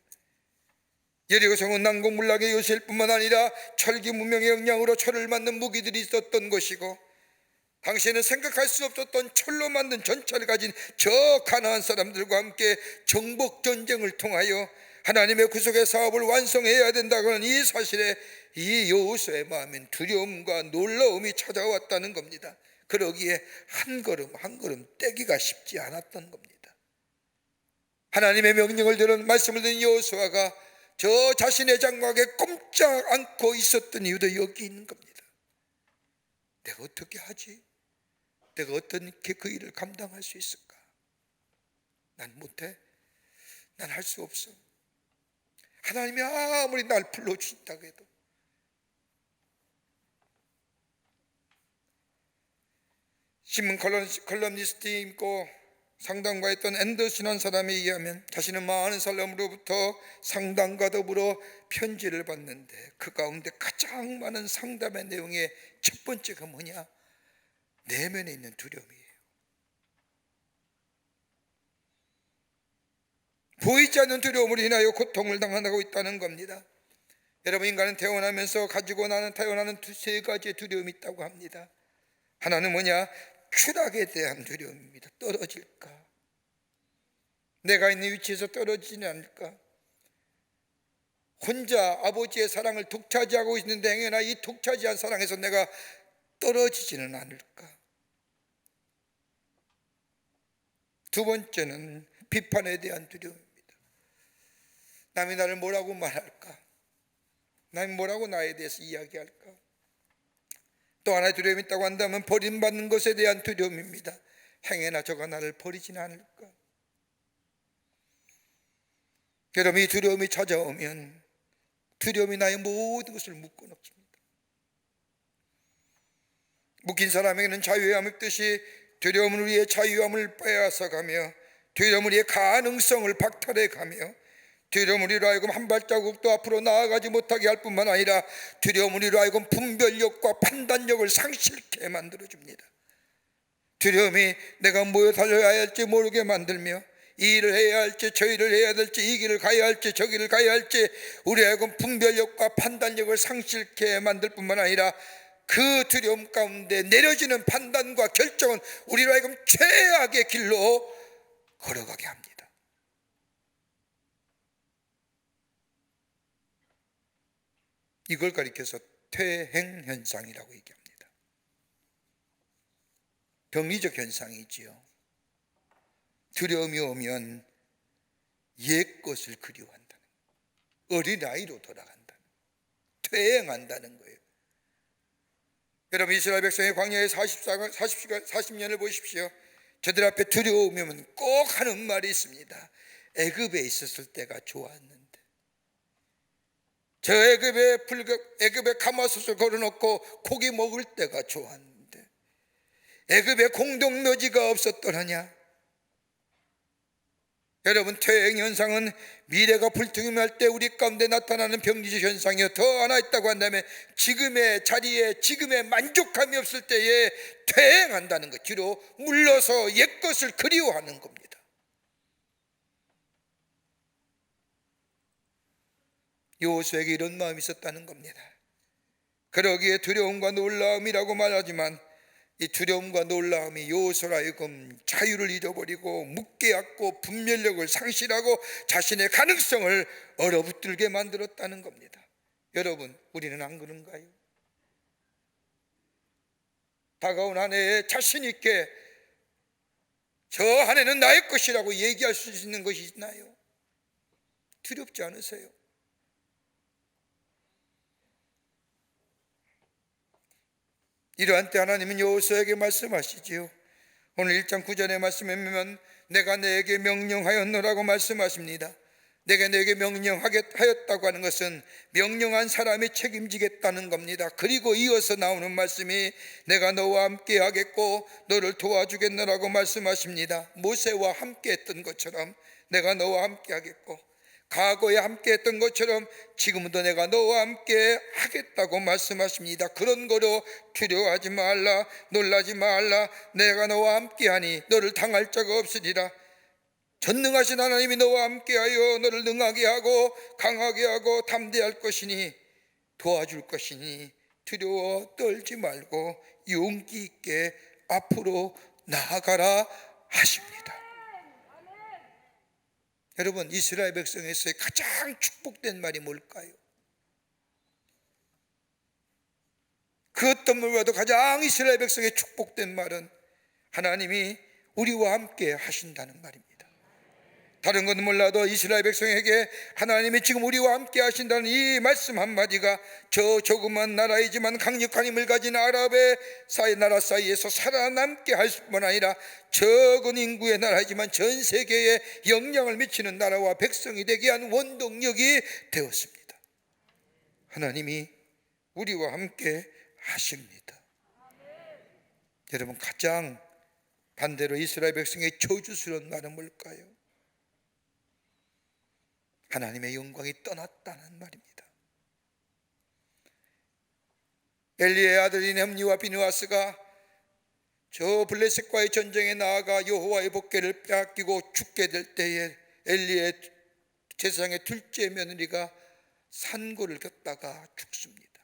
여리고성은 난공불락의 요새일 뿐만 아니라 철기 문명의 영향으로 철을 만든 무기들이 있었던 곳이고, 당시에는 생각할 수 없었던 철로 만든 전차를 가진 저 가나안 사람들과 함께 정복 전쟁을 통하여 하나님의 구속의 사업을 완성해야 된다는 이 사실에 이 여호수아의 마음엔 두려움과 놀라움이 찾아왔다는 겁니다. 그러기에 한 걸음 한 걸음 떼기가 쉽지 않았던 겁니다. 하나님의 명령을 들은 말씀을 듣는 여호수아가 저 자신의 장막에 꼼짝 않고 있었던 이유도 여기 있는 겁니다. 내가 어떻게 하지? 내가 어떻게 그 일을 감당할 수 있을까? 난 못해. 난 할 수 없어. 하나님이 아무리 날 불러주신다고 해도. 신문 컬럼니스트이고 상담가였던 앤더슨이라는 사람에 의하면 자신은 많은 사람으로부터 상담과 더불어 편지를 받는데 그 가운데 가장 많은 상담의 내용의 첫 번째가 뭐냐? 내면에 있는 두려움이에요. 보이지 않는 두려움으로 인하여 고통을 당하고 있다는 겁니다. 여러분, 인간은 태어나면서 가지고 태어나는 세 가지의 두려움이 있다고 합니다. 하나는 뭐냐? 추락에 대한 두려움입니다. 떨어질까? 내가 있는 위치에서 떨어지지 않을까? 혼자 아버지의 사랑을 독차지하고 있는데 행여나 이 독차지한 사랑에서 내가 떨어지지는 않을까? 두 번째는 비판에 대한 두려움입니다. 남이 나를 뭐라고 말할까? 남이 뭐라고 나에 대해서 이야기할까? 또 하나의 두려움이 있다고 한다면 버림받는 것에 대한 두려움입니다. 행여나 저가 나를 버리지는 않을까? 여러분, 이 두려움이 찾아오면 두려움이 나의 모든 것을 묶어놓습니다. 묶인 사람에게는 자유함 있듯이 두려움은 우리의 자유함을 빼앗아가며 두려움은 우리의 가능성을 박탈해가며 두려움은 우리로 하여금 한 발자국도 앞으로 나아가지 못하게 할 뿐만 아니라 두려움은 우리로 하여금 분별력과 판단력을 상실케 만들어줍니다. 두려움이 내가 뭐 달려야 할지 모르게 만들며 이 일을 해야 할지 저 일을 해야 될지 이 길을 가야 할지 저 길을 가야 할지 우리로 하여금 분별력과 판단력을 상실케 만들 뿐만 아니라 그 두려움 가운데 내려지는 판단과 결정은 우리로 하여금 최악의 길로 걸어가게 합니다. 이걸 가리켜서 퇴행현상이라고 얘기합니다. 병리적 현상이지요. 두려움이 오면 옛 것을 그리워한다는, 어린아이로 돌아간다는, 퇴행한다는 거예요. 여러분, 이스라엘 백성의 광야의 40년을 보십시오. 저들 앞에 두려움이 오면 꼭 하는 말이 있습니다. 애굽에 있었을 때가 좋았는데, 저 애굽에 가마솥을 걸어놓고 고기 먹을 때가 좋았는데, 애굽에 공동묘지가 없었더라냐? 여러분, 퇴행현상은 미래가 불투명할 때 우리 가운데 나타나는 병리적 현상이요, 더 하나 있다고 한다면 지금의 자리에 지금의 만족감이 없을 때에 퇴행한다는 것, 뒤로 물러서 옛것을 그리워하는 겁니다. 여호수아에게 이런 마음이 있었다는 겁니다. 그러기에 두려움과 놀라움이라고 말하지만 이 두려움과 놀라움이 여호수아로 하여금 자유를 잃어버리고 묻게하고 분별력을 상실하고 자신의 가능성을 얼어붙들게 만들었다는 겁니다. 여러분, 우리는 안 그런가요? 다가온 한 해에 자신 있게 저 한 해는 나의 것이라고 얘기할 수 있는 것이 있나요? 두렵지 않으세요? 이러한 때 하나님은 여호수아에게 말씀하시지요. 오늘 1장 9절의 말씀에 보면 내가 내게 명령하였노라고 말씀하십니다. 내가 내게 명령하였다고 하는 것은 명령한 사람이 책임지겠다는 겁니다. 그리고 이어서 나오는 말씀이 내가 너와 함께 하겠고 너를 도와주겠노라고 말씀하십니다. 모세와 함께 했던 것처럼 내가 너와 함께 하겠고, 과거에 함께 했던 것처럼 지금도 내가 너와 함께 하겠다고 말씀하십니다. 그런 거로 두려워하지 말라, 놀라지 말라. 내가 너와 함께하니 너를 당할 자가 없으리라. 전능하신 하나님이 너와 함께하여 너를 능하게 하고 강하게 하고 담대할 것이니, 도와줄 것이니 두려워 떨지 말고 용기 있게 앞으로 나아가라 하십니다. 여러분, 이스라엘 백성에서의 가장 축복된 말이 뭘까요? 그 어떤 말보다도 가장 이스라엘 백성의 축복된 말은 하나님이 우리와 함께 하신다는 말입니다. 다른 건 몰라도 이스라엘 백성에게 하나님이 지금 우리와 함께 하신다는 이 말씀 한마디가 저 조그만 나라이지만 강력한 힘을 가진 아랍의 나라 사이에서 살아남게 할 뿐만 아니라 적은 인구의 나라이지만 전 세계에 영향을 미치는 나라와 백성이 되게 한 원동력이 되었습니다. 하나님이 우리와 함께 하십니다. 여러분, 가장 반대로 이스라엘 백성의 저주스러운 말은 뭘까요? 하나님의 영광이 떠났다는 말입니다. 엘리의 아들인 홈니와 비느하스가 저 블레셋과의 전쟁에 나아가 여호와의 복궤를 빼앗기고 죽게 될 때에 엘리의 제사장의 둘째 며느리가 산고를 걷다가 죽습니다.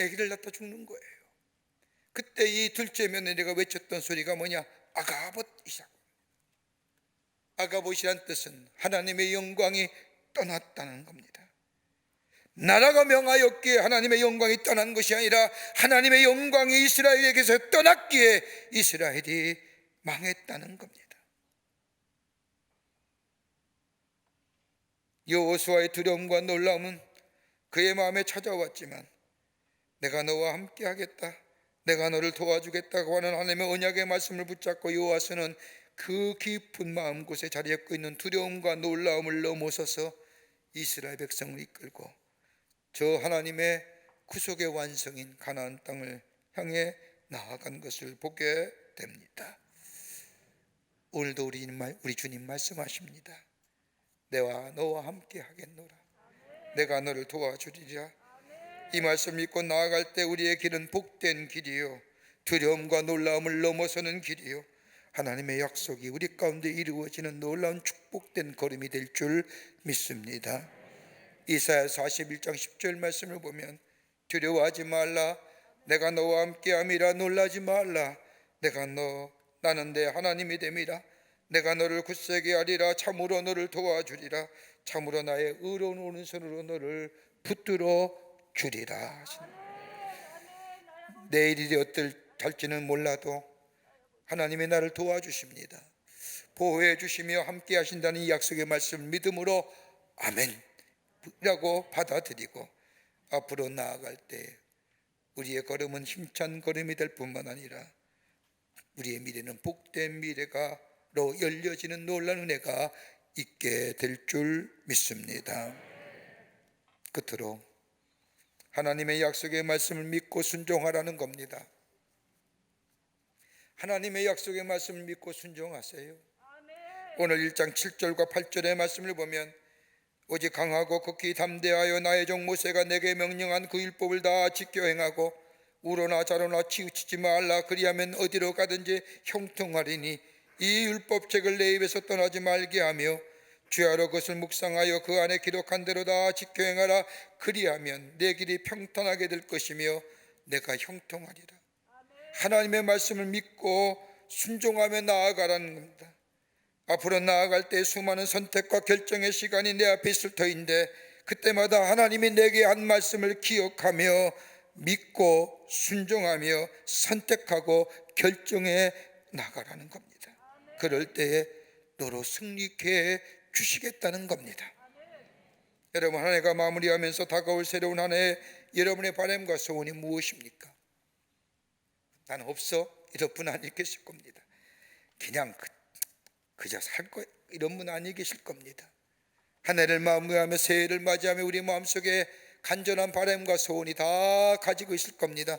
아기를 낳다 죽는 거예요. 그때 이 둘째 며느리가 외쳤던 소리가 뭐냐? 아가봇 이삭. 아가봇이란 뜻은 하나님의 영광이 떠났다는 겁니다. 나라가 명하였기에 하나님의 영광이 떠난 것이 아니라 하나님의 영광이 이스라엘에게서 떠났기에 이스라엘이 망했다는 겁니다. 여호수아의 두려움과 놀라움은 그의 마음에 찾아왔지만 내가 너와 함께 하겠다, 내가 너를 도와주겠다고 하는 하나님의 언약의 말씀을 붙잡고 여호수아는 그 깊은 마음 곳에 자리잡고 있는 두려움과 놀라움을 넘어서서 이스라엘 백성을 이끌고 저 하나님의 구속의 완성인 가나안 땅을 향해 나아간 것을 보게 됩니다. 오늘도 우리 주님 말씀하십니다. 내가 너와 함께 하겠노라. 내가 너를 도와주리라. 이 말씀 믿고 나아갈 때 우리의 길은 복된 길이요, 두려움과 놀라움을 넘어서는 길이요, 하나님의 약속이 우리 가운데 이루어지는 놀라운 축복된 걸음이 될 줄 믿습니다. 이사야 41장 10절 말씀을 보면 두려워하지 말라, 내가 너와 함께함이라. 놀라지 말라, 나는 내 하나님이 됨이라. 내가 너를 굳세게 하리라. 참으로 너를 도와주리라. 참으로 나의 의로운 오른손으로 너를 붙들어 주리라. 내일이 어떨지는 몰라도 하나님이 나를 도와주십니다. 보호해 주시며 함께 하신다는 이 약속의 말씀을 믿음으로 아멘이라고 받아들이고 앞으로 나아갈 때 우리의 걸음은 힘찬 걸음이 될 뿐만 아니라 우리의 미래는 복된 미래가로 열려지는 놀라운 은혜가 있게 될 줄 믿습니다. 끝으로 하나님의 약속의 말씀을 믿고 순종하라는 겁니다. 하나님의 약속의 말씀을 믿고 순종하세요. 오늘 1장 7절과 8절의 말씀을 보면 오직 강하고 극히 담대하여 나의 종 모세가 내게 명령한 그 율법을 다 지켜 행하고 우로나 좌로나 치우치지 말라. 그리하면 어디로 가든지 형통하리니 이 율법책을 내 입에서 떠나지 말게 하며 주야로 그것을 묵상하여 그 안에 기록한 대로 다 지켜 행하라. 그리하면 내 길이 평탄하게 될 것이며 내가 형통하리라. 하나님의 말씀을 믿고 순종하며 나아가라는 겁니다. 앞으로 나아갈 때 수많은 선택과 결정의 시간이 내 앞에 있을 터인데 그때마다 하나님이 내게 한 말씀을 기억하며 믿고 순종하며 선택하고 결정해 나가라는 겁니다. 그럴 때에 너로 승리케 해 주시겠다는 겁니다. 여러분, 한 해가 마무리하면서 다가올 새로운 한 해 여러분의 바람과 소원이 무엇입니까? 난 없어 이럴 분 아니 계실 겁니다. 그냥 그저 살 거 이런 분 아니 계실 겁니다. 한 해를 마무리하며 새해를 맞이하며 우리 마음속에 간절한 바람과 소원이 다 가지고 있을 겁니다.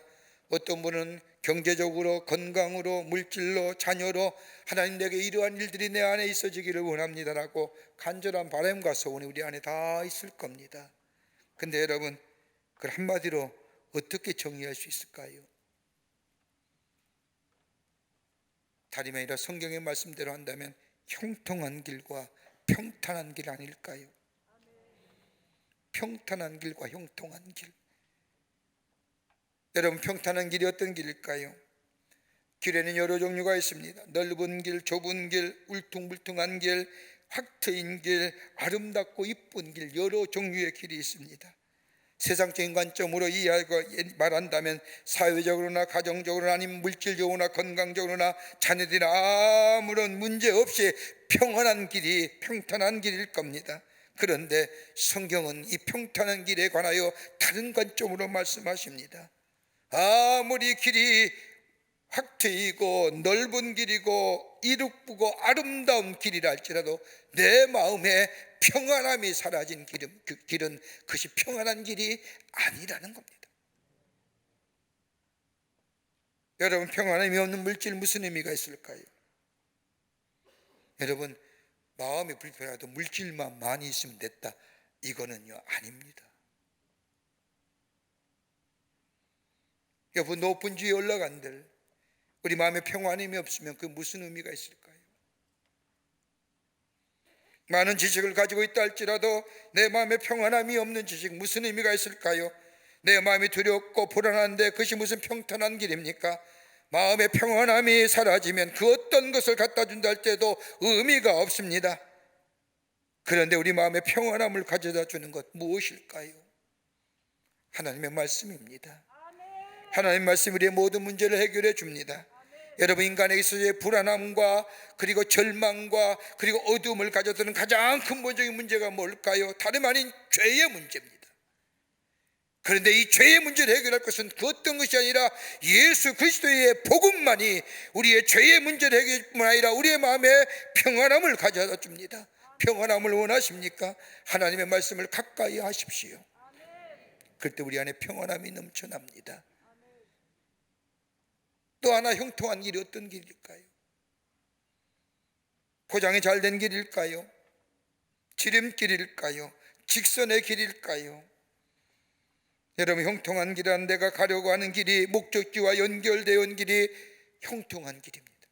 어떤 분은 경제적으로, 건강으로, 물질로, 자녀로 하나님 내게 이러한 일들이 내 안에 있어지기를 원합니다라고 간절한 바람과 소원이 우리 안에 다 있을 겁니다. 근데 여러분, 그걸 한마디로 어떻게 정의할 수 있을까요? 다름이 아니라 성경의 말씀대로 한다면 형통한 길과 평탄한 길 아닐까요? 평탄한 길과 형통한 길. 여러분, 평탄한 길이 어떤 길일까요? 길에는 여러 종류가 있습니다. 넓은 길, 좁은 길, 울퉁불퉁한 길, 확 트인 길, 아름답고 이쁜 길, 여러 종류의 길이 있습니다. 세상적인 관점으로 이해하고 말한다면 사회적으로나 가정적으로나 아니면 물질적으로나 건강적으로나 자녀들이 아무런 문제 없이 평안한 길이 평탄한 길일 겁니다. 그런데 성경은 이 평탄한 길에 관하여 다른 관점으로 말씀하십니다. 아무리 길이 확 트이고 넓은 길이고 이룩부고 아름다운 길이라 할지라도 내 마음에 평안함이 사라진 길은 그것이 평안한 길이 아니라는 겁니다. 여러분, 평안함이 없는 물질 무슨 의미가 있을까요? 여러분, 마음이 불편해도 물질만 많이 있으면 됐다, 이거는요 아닙니다. 여러분, 높은 지에 올라간들 우리 마음에 평안함이 없으면 그 무슨 의미가 있을까요? 많은 지식을 가지고 있다 할지라도 내 마음에 평안함이 없는 지식 무슨 의미가 있을까요? 내 마음이 두렵고 불안한데 그것이 무슨 평탄한 길입니까? 마음의 평안함이 사라지면 그 어떤 것을 갖다 준다 할 때도 의미가 없습니다. 그런데 우리 마음에 평안함을 가져다 주는 것 무엇일까요? 하나님의 말씀입니다. 하나님의 말씀이 우리의 모든 문제를 해결해 줍니다. 여러분, 인간에 있어서의 불안함과 그리고 절망과 그리고 어두움을 가져다는 가장 근본적인 문제가 뭘까요? 다름 아닌 죄의 문제입니다. 그런데 이 죄의 문제를 해결할 것은 그 어떤 것이 아니라 예수 그리스도의 복음만이 우리의 죄의 문제를 해결할 뿐만 아니라 우리의 마음에 평안함을 가져다 줍니다. 평안함을 원하십니까? 하나님의 말씀을 가까이 하십시오. 그때 우리 안에 평안함이 넘쳐납니다. 또 하나, 형통한 길이 어떤 길일까요? 포장이 잘 된 길일까요? 지름길일까요? 직선의 길일까요? 여러분, 형통한 길은 내가 가려고 하는 길이 목적지와 연결되어 온 길이 형통한 길입니다.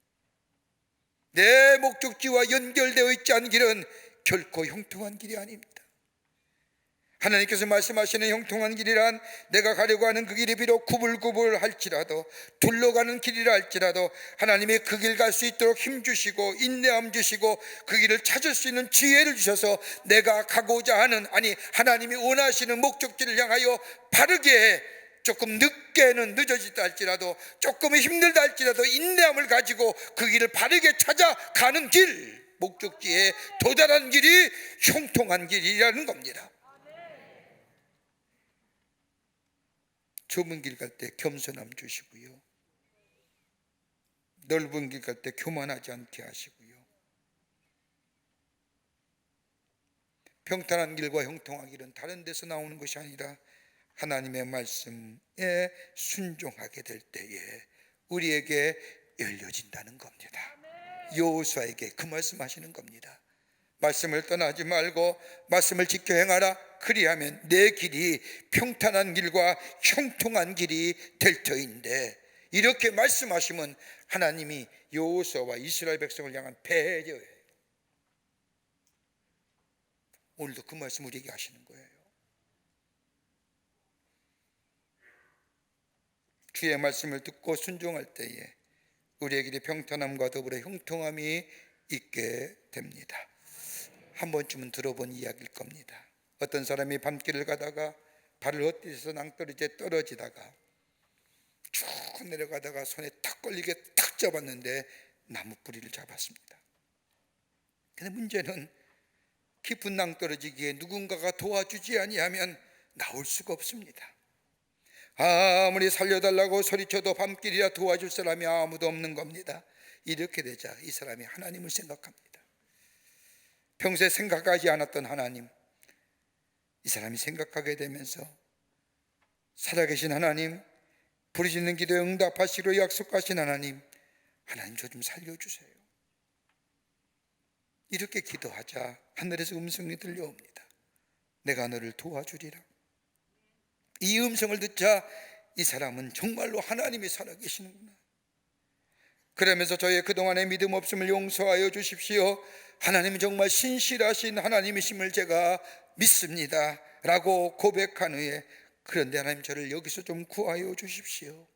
내 목적지와 연결되어 있지 않은 길은 결코 형통한 길이 아닙니다. 하나님께서 말씀하시는 형통한 길이란 내가 가려고 하는 그 길이 비록 구불구불 할지라도 둘러가는 길이라 할지라도 하나님이 그 길 갈 수 있도록 힘주시고 인내함 주시고 그 길을 찾을 수 있는 지혜를 주셔서 내가 가고자 하는, 아니 하나님이 원하시는 목적지를 향하여 바르게, 조금 늦게는 늦어지다 할지라도 조금 힘들다 할지라도 인내함을 가지고 그 길을 바르게 찾아가는 길, 목적지에 도달하는 길이 형통한 길이라는 겁니다. 좁은 길 갈 때 겸손함 주시고요, 넓은 길 갈 때 교만하지 않게 하시고요, 평탄한 길과 형통한 길은 다른 데서 나오는 것이 아니라 하나님의 말씀에 순종하게 될 때에 우리에게 열려진다는 겁니다. 여호수아에게 그 말씀하시는 겁니다. 말씀을 떠나지 말고 말씀을 지켜 행하라. 그리하면 내 길이 평탄한 길과 형통한 길이 될 터인데, 이렇게 말씀하시면 하나님이 여호수아와 이스라엘 백성을 향한 배려예요. 오늘도 그 말씀 우리에게 하시는 거예요. 주의 말씀을 듣고 순종할 때에 우리에게 평탄함과 더불어 형통함이 있게 됩니다. 한 번쯤은 들어본 이야기일 겁니다. 어떤 사람이 밤길을 가다가 발을 헛디뎌서 낭떠러지에 떨어지다가 쭉 내려가다가 손에 탁 걸리게 탁 잡았는데 나무 뿌리를 잡았습니다. 근데 문제는 깊은 낭떠러지기에 누군가가 도와주지 아니하면 나올 수가 없습니다. 아무리 살려달라고 소리쳐도 밤길이라 도와줄 사람이 아무도 없는 겁니다. 이렇게 되자 이 사람이 하나님을 생각합니다. 평소에 생각하지 않았던 하나님, 이 사람이 생각하게 되면서 살아계신 하나님, 부르짖는 기도에 응답하시기로 약속하신 하나님, 하나님 저 좀 살려주세요. 이렇게 기도하자 하늘에서 음성이 들려옵니다. 내가 너를 도와주리라. 이 음성을 듣자 이 사람은 정말로 하나님이 살아계시는구나. 그러면서 저의 그동안의 믿음 없음을 용서하여 주십시오. 하나님은 정말 신실하신 하나님이심을 제가 믿습니다 라고 고백한 후에, 그런데 하나님 저를 여기서 좀 구하여 주십시오.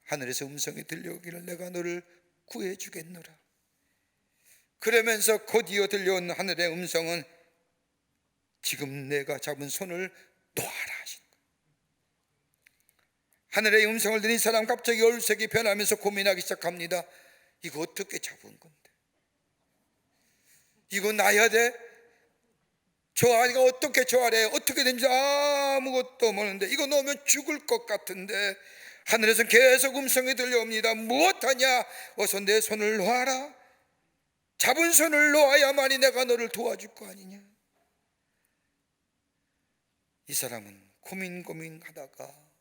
하늘에서 음성이 들려오기를 내가 너를 구해 주겠노라. 그러면서 곧이어 들려온 하늘의 음성은 지금 내가 잡은 손을 놓아라 하신 거예요. 하늘의 음성을 들은 이 사람 갑자기 얼색이 변하면서 고민하기 시작합니다. 이거 어떻게 잡은 건데? 이거 놔야 돼? 저 아이가 어떻게 저 아래 어떻게 된지 아무것도 모르는데 이거 놓으면 죽을 것 같은데, 하늘에서 계속 음성이 들려옵니다. 무엇하냐? 어서 내 손을 놓아라. 잡은 손을 놓아야만이 내가 너를 도와줄 거 아니냐. 이 사람은 고민하다가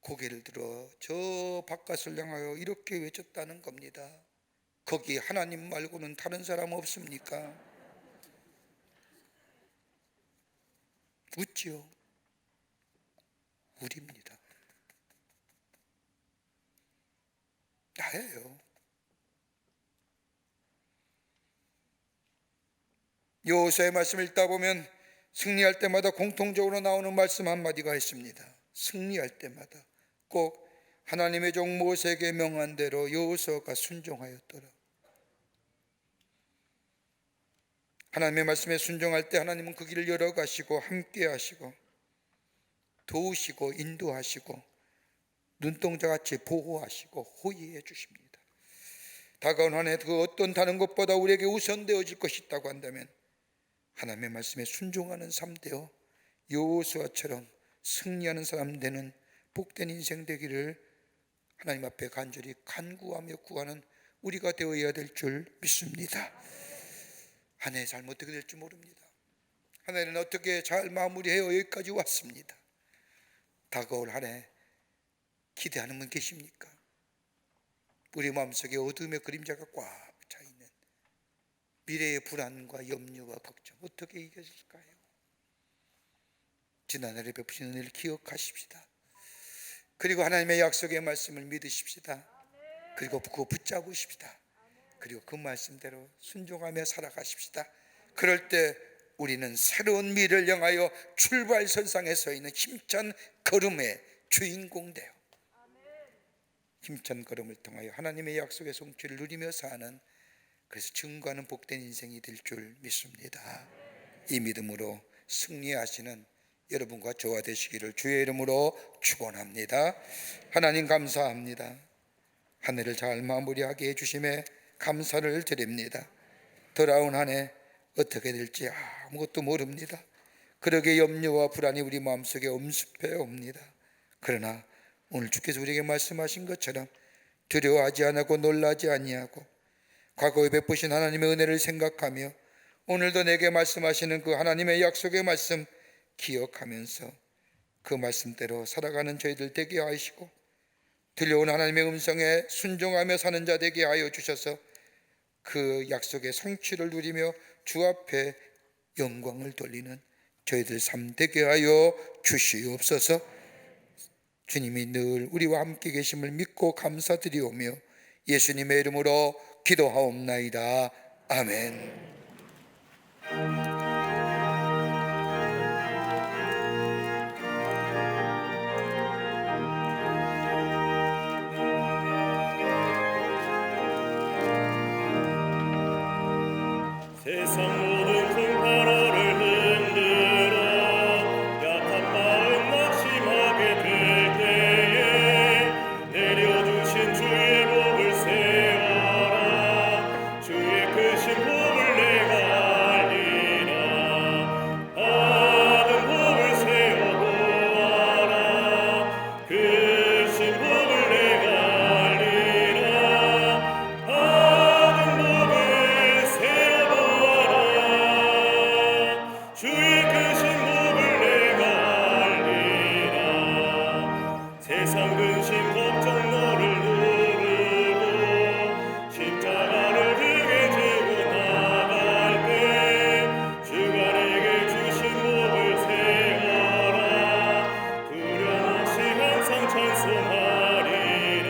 고개를 들어 저 바깥을 향하여 이렇게 외쳤다는 겁니다. 거기 하나님 말고는 다른 사람 없습니까? 웃지요. 우리입니다. 나예요. 여호수아의 말씀을 읽다 보면 승리할 때마다 공통적으로 나오는 말씀 한마디가 있습니다. 승리할 때마다 꼭 하나님의 종 모세에게 명한 대로 여호수아가 순종하였더라. 하나님의 말씀에 순종할 때 하나님은 그 길을 열어가시고 함께 하시고 도우시고 인도하시고 눈동자같이 보호하시고 호의해 주십니다. 다가온 한 해 그 어떤 다른 것보다 우리에게 우선되어질 것이 있다고 한다면 하나님의 말씀에 순종하는 삶 되어 여호수아처럼 승리하는 사람 되는 복된 인생 되기를 하나님 앞에 간절히 간구하며 구하는 우리가 되어야 될 줄 믿습니다. 한 해 잘 어떻게 될지 모릅니다. 한 해는 어떻게 잘 마무리해요 여기까지 왔습니다. 다가올 한 해 기대하는 분 계십니까? 우리 마음속에 어둠의 그림자가 꽉 차있는 미래의 불안과 염려와 걱정 어떻게 이겨질까요? 지난해에 베푸신 은혜를 기억하십시다. 그리고 하나님의 약속의 말씀을 믿으십시다. 그리고 그거 붙잡으십시다. 그리고 그 말씀대로 순종하며 살아가십시다. 그럴 때 우리는 새로운 미래를 향하여 출발선상에 서 있는 힘찬 걸음의 주인공 되어 힘찬 걸음을 통하여 하나님의 약속의 성취를 누리며 사는, 그래서 증거하는 복된 인생이 될 줄 믿습니다. 이 믿음으로 승리하시는 여러분과 저와 되시기를 주의 이름으로 축원합니다. 하나님 감사합니다. 한 해를 잘 마무리하게 해주심에 감사를 드립니다. 돌아온 한 해 어떻게 될지 아무것도 모릅니다. 그러게 염려와 불안이 우리 마음속에 엄습해 옵니다. 그러나 오늘 주께서 우리에게 말씀하신 것처럼 두려워하지 않고 놀라지 아니하고 과거에 베푸신 하나님의 은혜를 생각하며 오늘도 내게 말씀하시는 그 하나님의 약속의 말씀 기억하면서 그 말씀대로 살아가는 저희들 되게 하시고 들려온 하나님의 음성에 순종하며 사는 자 되게 하여 주셔서 그 약속의 성취를 누리며 주 앞에 영광을 돌리는 저희들 삶 되게 하여 주시옵소서. 주님이 늘 우리와 함께 계심을 믿고 감사드리오며 예수님의 이름으로 기도하옵나이다. 아멘. 세상 모든 풍파로를 흔들어 약한 마음 낙심하게 될 때에 내려주신 주의 복을 세워라. 주의 크신 복을 내가 알리라. 받은 복을 세워 보아라. 크신 복을 내가 알리라. 받은 복을 세워 보아라. 주의 크신 복을 내가 알리라. 세상 근심 걱정 너를 누르고 십자가를 등에 지고 나갈 때 주가 내게 주신 복을 세워라. 두려움없이 항상 찬송하리라.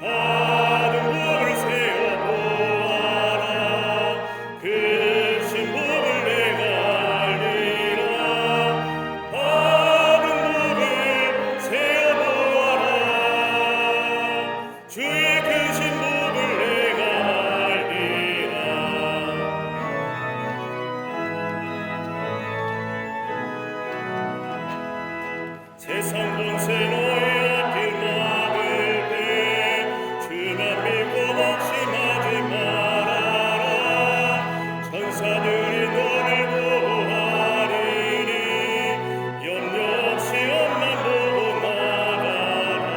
받은 복을 세워 보아라. 크신 복을 내가 알리라. 받은 복을 세워 보아라. 주의 크신 복을 내가 알리라. 세상 본세 너의 앞길 막을 때 주만 믿고 낙심하지 말아라. 천사들이 너를 보호하리니 염려 없이 앞만 보고 나가라.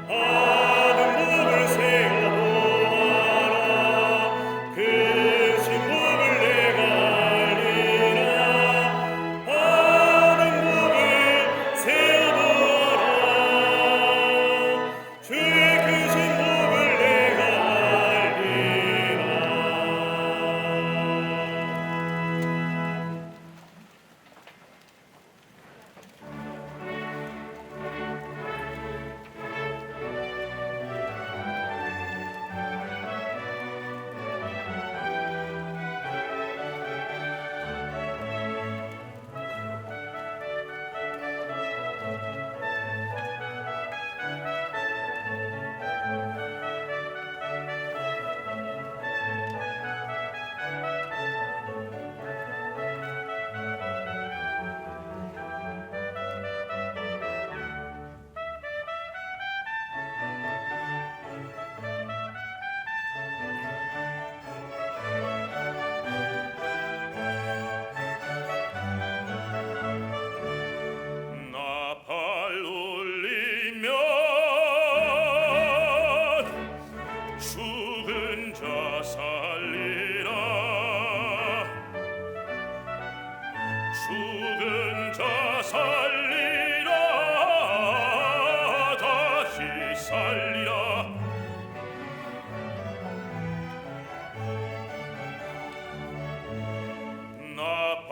받은 복을 세워 보아라. 크신 복을 내가 알리라. 받은 복을 세워 보아라. 주의 크신 복을 내가 알리라. 나팔 울리면 죽은 자 살리라. 죽은 자 살리라. 다시 살리라. 나팔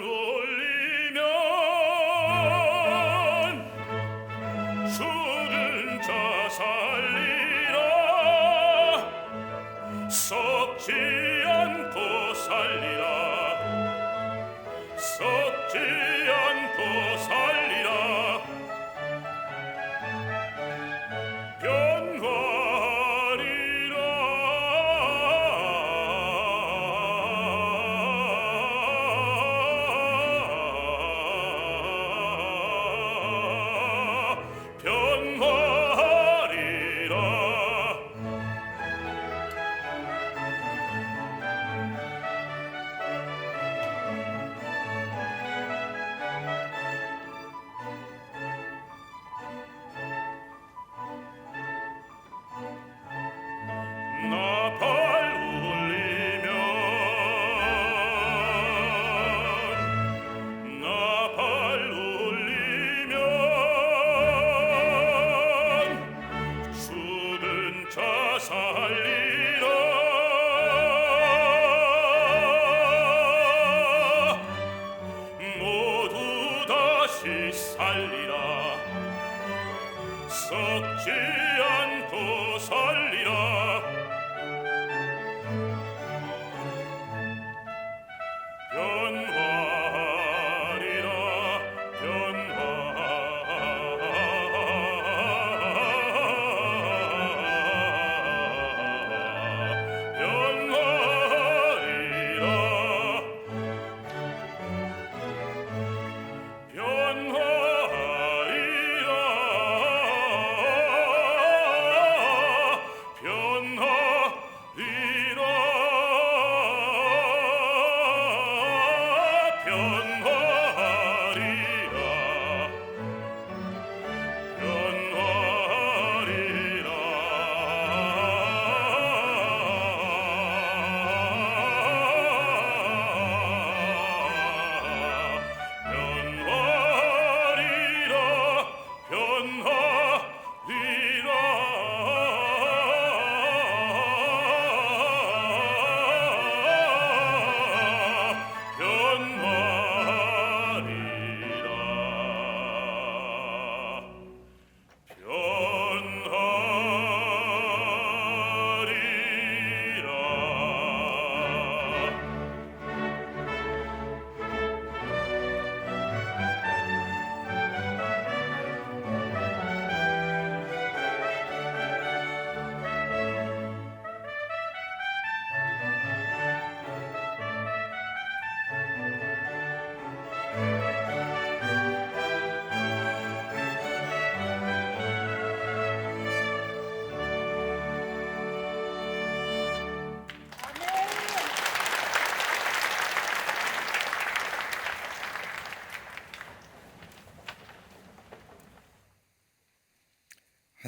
울리면 죽은 자 살리라. 썩지 않고 살리라. 썩지 않고 살리라. 썩지 않고 살리라. 변화하리라 변화하리라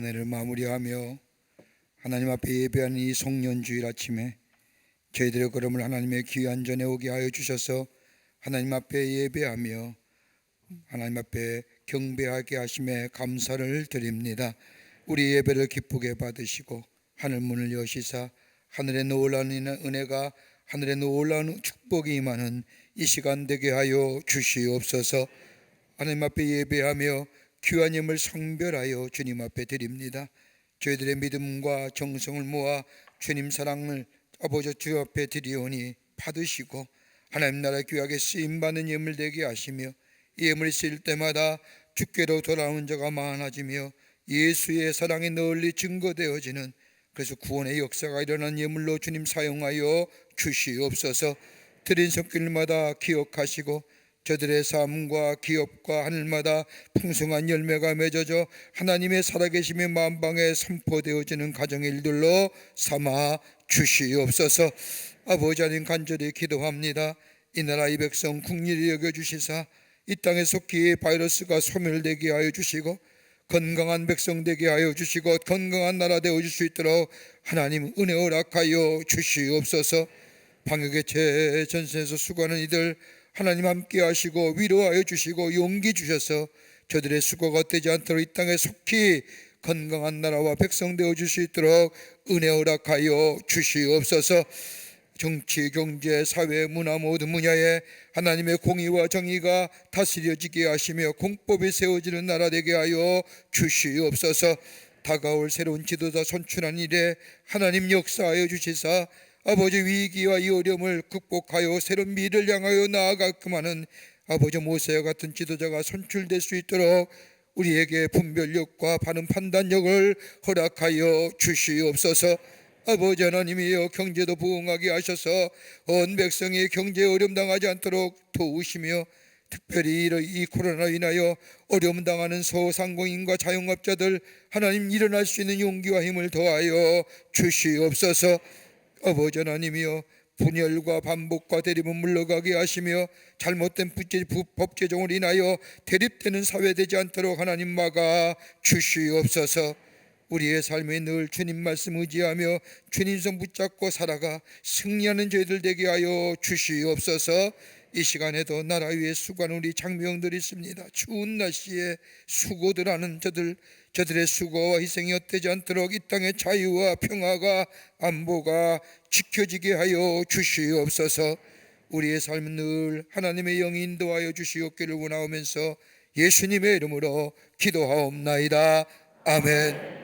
한 해를 마무리하며 하나님 앞에 예배하는 이 송년주일 아침에 저희들의 걸음을 하나님의 귀한 전에 오게 하여 주셔서 하나님 앞에 예배하며 하나님 앞에 경배하게 하심에 감사를 드립니다. 우리 예배를 기쁘게 받으시고 하늘 문을 여시사 하늘의 놀라운 은혜가, 하늘의 놀라운 축복이 임하는 이 시간 되게 하여 주시옵소서. 하나님 앞에 예배하며 귀한 예물 성별하여 주님 앞에 드립니다. 저희들의 믿음과 정성을 모아 주님 사랑을 아버지 주 앞에 드리오니 받으시고 하나님 나라 귀하게 쓰임받는 예물 되게 하시며 이 예물이 쓰일 때마다 주께로 돌아오는 자가 많아지며 예수의 사랑이 널리 증거되어지는, 그래서 구원의 역사가 일어난 예물로 주님 사용하여 주시옵소서. 드린 손길마다 기억하시고 저들의 삶과 기업과 하늘마다 풍성한 열매가 맺어져 하나님의 살아계심의 만방에 선포되어지는 가정의 일들로 삼아 주시옵소서. 아버지 하나님 간절히 기도합니다. 이 나라 이 백성 국리를 여겨주시사 이 땅에 속히 바이러스가 소멸되게 하여 주시고 건강한 백성 되게 하여 주시고 건강한 나라 되어줄 수 있도록 하나님 은혜 허락하여 주시옵소서. 방역의 최전선에서 수고하는 이들 하나님 함께 하시고 위로하여 주시고 용기 주셔서 저들의 수고가 헛되지 않도록 이 땅에 속히 건강한 나라와 백성 되어줄 수 있도록 은혜 허락하여 주시옵소서. 정치, 경제, 사회, 문화 모든 분야에 하나님의 공의와 정의가 다스려지게 하시며 공법이 세워지는 나라 되게 하여 주시옵소서. 다가올 새로운 지도자 선출한 일에 하나님 역사하여 주시사 아버지 위기와 이 어려움을 극복하여 새로운 미래를 향하여 나아가끔 하는 아버지 모세와 같은 지도자가 선출될 수 있도록 우리에게 분별력과 바른 판단력을 허락하여 주시옵소서. 아버지 하나님이여 경제도 부흥하게 하셔서 온 백성이 경제에 어려움 당하지 않도록 도우시며 특별히 이 코로나로 인하여 어려움 당하는 소상공인과 자영업자들 하나님 일어날 수 있는 용기와 힘을 더하여 주시옵소서. 아버지 하나님이여 분열과 반복과 대립은 물러가게 하시며 잘못된 법제정으로 인하여 대립되는 사회 되지 않도록 하나님 막아 주시옵소서. 우리의 삶에 늘 주님 말씀 의지하며 주님 손 붙잡고 살아가 승리하는 저희들 되게 하여 주시옵소서. 이 시간에도 나라 위에 수고하는 우리 장병들이 있습니다. 추운 날씨에 수고들 하는 저들의 수고와 희생이 헛되지 않도록 이 땅의 자유와 평화가 안보가 지켜지게 하여 주시옵소서. 우리의 삶은 늘 하나님의 영이 인도하여 주시옵기를 원하오면서 예수님의 이름으로 기도하옵나이다. 아멘.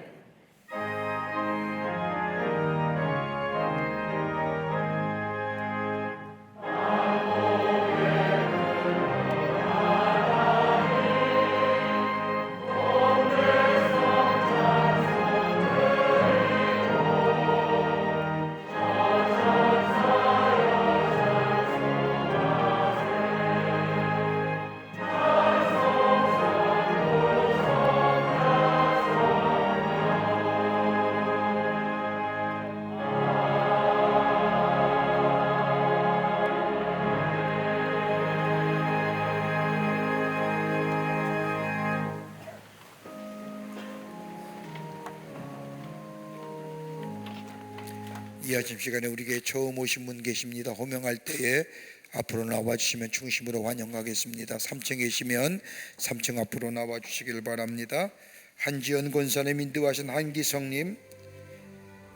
이 아침 시간에 우리에게 처음 오신 분 계십니다. 호명할 때에 앞으로 나와 주시면 중심으로 환영하겠습니다. 3층에 계시면 3층 앞으로 나와 주시길 바랍니다. 한지연 권사님, 인도하신 한기성님,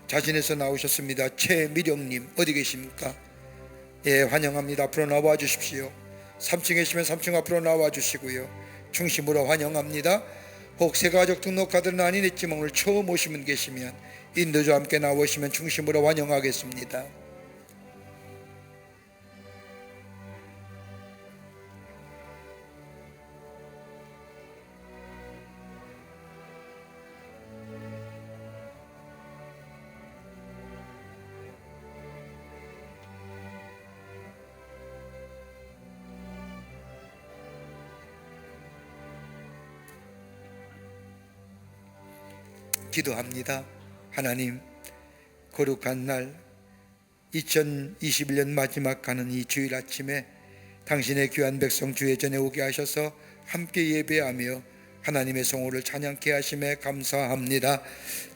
자진해서 나오셨습니다. 최미령님 어디 계십니까? 예, 환영합니다. 앞으로 나와 주십시오. 3층에 계시면 3층 앞으로 나와 주시고요. 중심으로 환영합니다. 혹 새가족 등록카드는 아닌 있지만 오늘 처음 오신 분 계시면 인도자와 함께 나오시면 중심으로 환영하겠습니다. 기도합니다. 하나님, 거룩한 날 2021년 마지막 가는 이 주일 아침에 당신의 귀한 백성 주의 전에 오게 하셔서 함께 예배하며 하나님의 성호를 찬양케 하심에 감사합니다.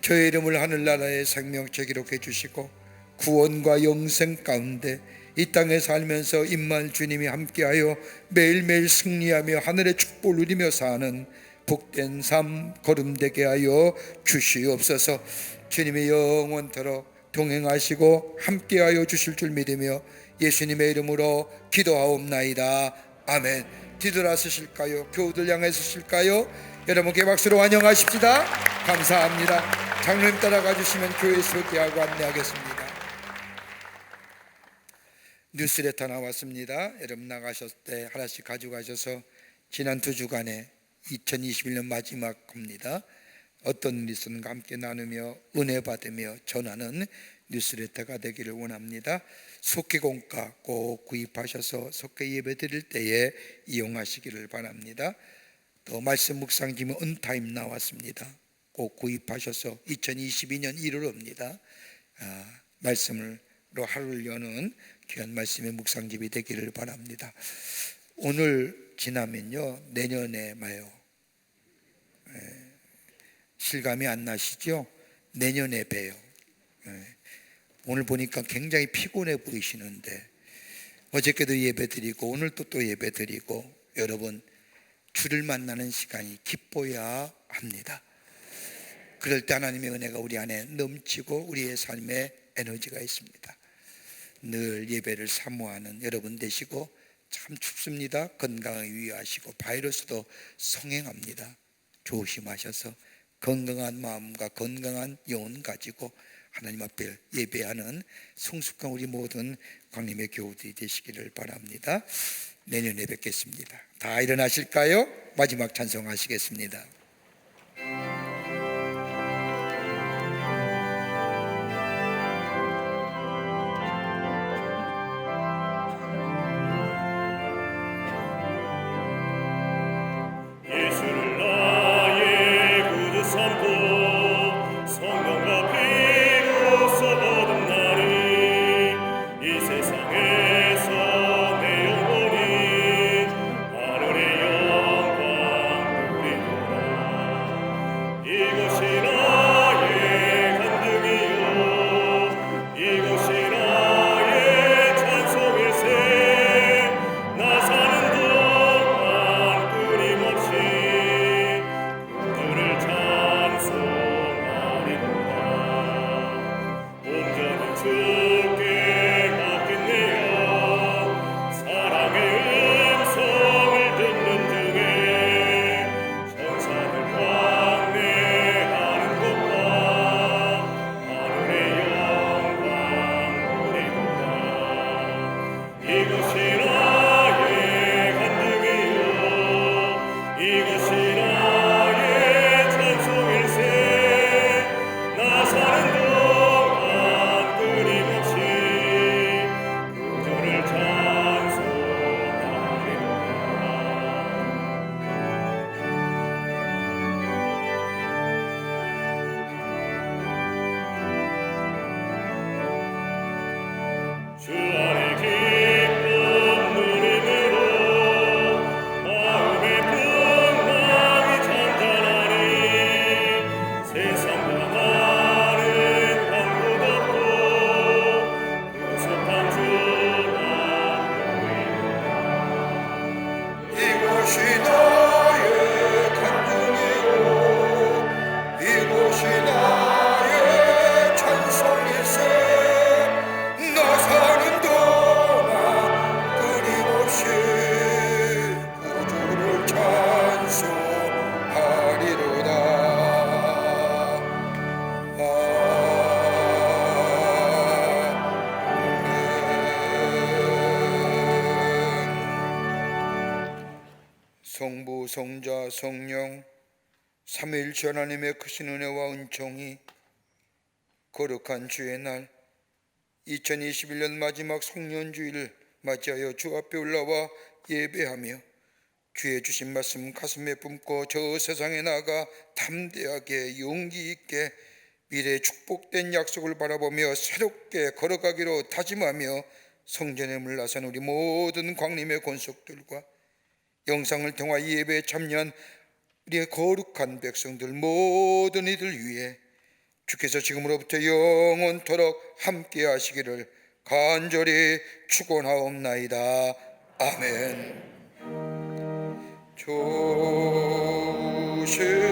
저의 이름을 하늘나라의 생명책 기록해 주시고 구원과 영생 가운데 이 땅에 살면서 임마누엘 주님이 함께하여 매일매일 승리하며 하늘의 축복을 누리며 사는 복된 삶 거름되게 하여 주시옵소서. 주님의 영원토록 동행하시고 함께하여 주실 줄 믿으며 예수님의 이름으로 기도하옵나이다. 아멘. 뒤돌아서실까요? 교우들 향해 서실까요? 여러분께 박수로 환영하십시다. 감사합니다. 장로님 따라가 주시면 교회 소개하고 안내하겠습니다. 뉴스레터 나왔습니다. 여러분 나가셨을 때 하나씩 가져가셔서 지난 2주간에 2021년 마지막 겁니다. 어떤 일이 있었는가 함께 나누며 은혜 받으며 전하는 뉴스레터가 되기를 원합니다. 속회공과 꼭 구입하셔서 속회 예배 드릴 때에 이용하시기를 바랍니다. 또 말씀 묵상지면 언타임 나왔습니다. 꼭 구입하셔서 2022년 1월입니다. 말씀으로 하루를 여는 귀한 말씀의 묵상집이 되기를 바랍니다. 오늘 지나면요 내년에 마요. 실감이 안 나시죠? 내년에 봬요. 오늘 보니까 굉장히 피곤해 보이시는데 어저께도 예배드리고 오늘 또 예배드리고 여러분 주를 만나는 시간이 기뻐야 합니다. 그럴 때 하나님의 은혜가 우리 안에 넘치고 우리의 삶에 에너지가 있습니다. 늘 예배를 사모하는 여러분 되시고 참 춥습니다. 건강을 유의하시고 바이러스도 성행합니다. 조심하셔서 건강한 마음과 건강한 영혼 가지고 하나님 앞에 예배하는 성숙한 우리 모든 광림의 교우들이 되시기를 바랍니다. 내년에 뵙겠습니다. 다 일어나실까요? 마지막 찬송하시겠습니다. 예수를 나의 구주 삼고 성령과 피로써 얻은 날이 이 세상에서 내 영혼이 하늘의 영광 누리노라. 이것이 나의 간증이요 이것이 나의 찬송일세. 나 사는 동안 끊임없이 그를 찬송하리로다. 온전히 주께 맡겼네요. 사랑의 음성을 듣는 중에 천사들 광내하는 것과 하늘의 영광 누리노라. 이것이 나의 간증이요 이것이 나의 찬송일세. 나 사는 동안 끊임없이 그를 찬송하리로다. 주 안에 기쁨 누림으로 마음의 풍랑이 잔잔하니 세상과 다른 방법 없고 구속한 주만 보이노라. 이곳이 나의 간증이요 이곳이 나의 찬송일세. 나 사는 동안 끊임없이 구주를 찬송하리로다. 성부 성자 성령 삼위일체 하나님의 크신 은혜와 은총이 거룩한 주의 날 2021년 마지막 성년주일을 맞이하여 주 앞에 올라와 예배하며 주의 주신 말씀 가슴에 품고 저 세상에 나가 담대하게 용기 있게 미래의 축복된 약속을 바라보며 새롭게 걸어가기로 다짐하며 성전에 물러선 우리 모든 광림의 권속들과 영상을 통해 예배에 참여한 우리의 거룩한 백성들 모든 이들 위해 주께서 지금으로부터 영원토록 함께 하시기를 간절히 축원하옵나이다. 아멘. 조실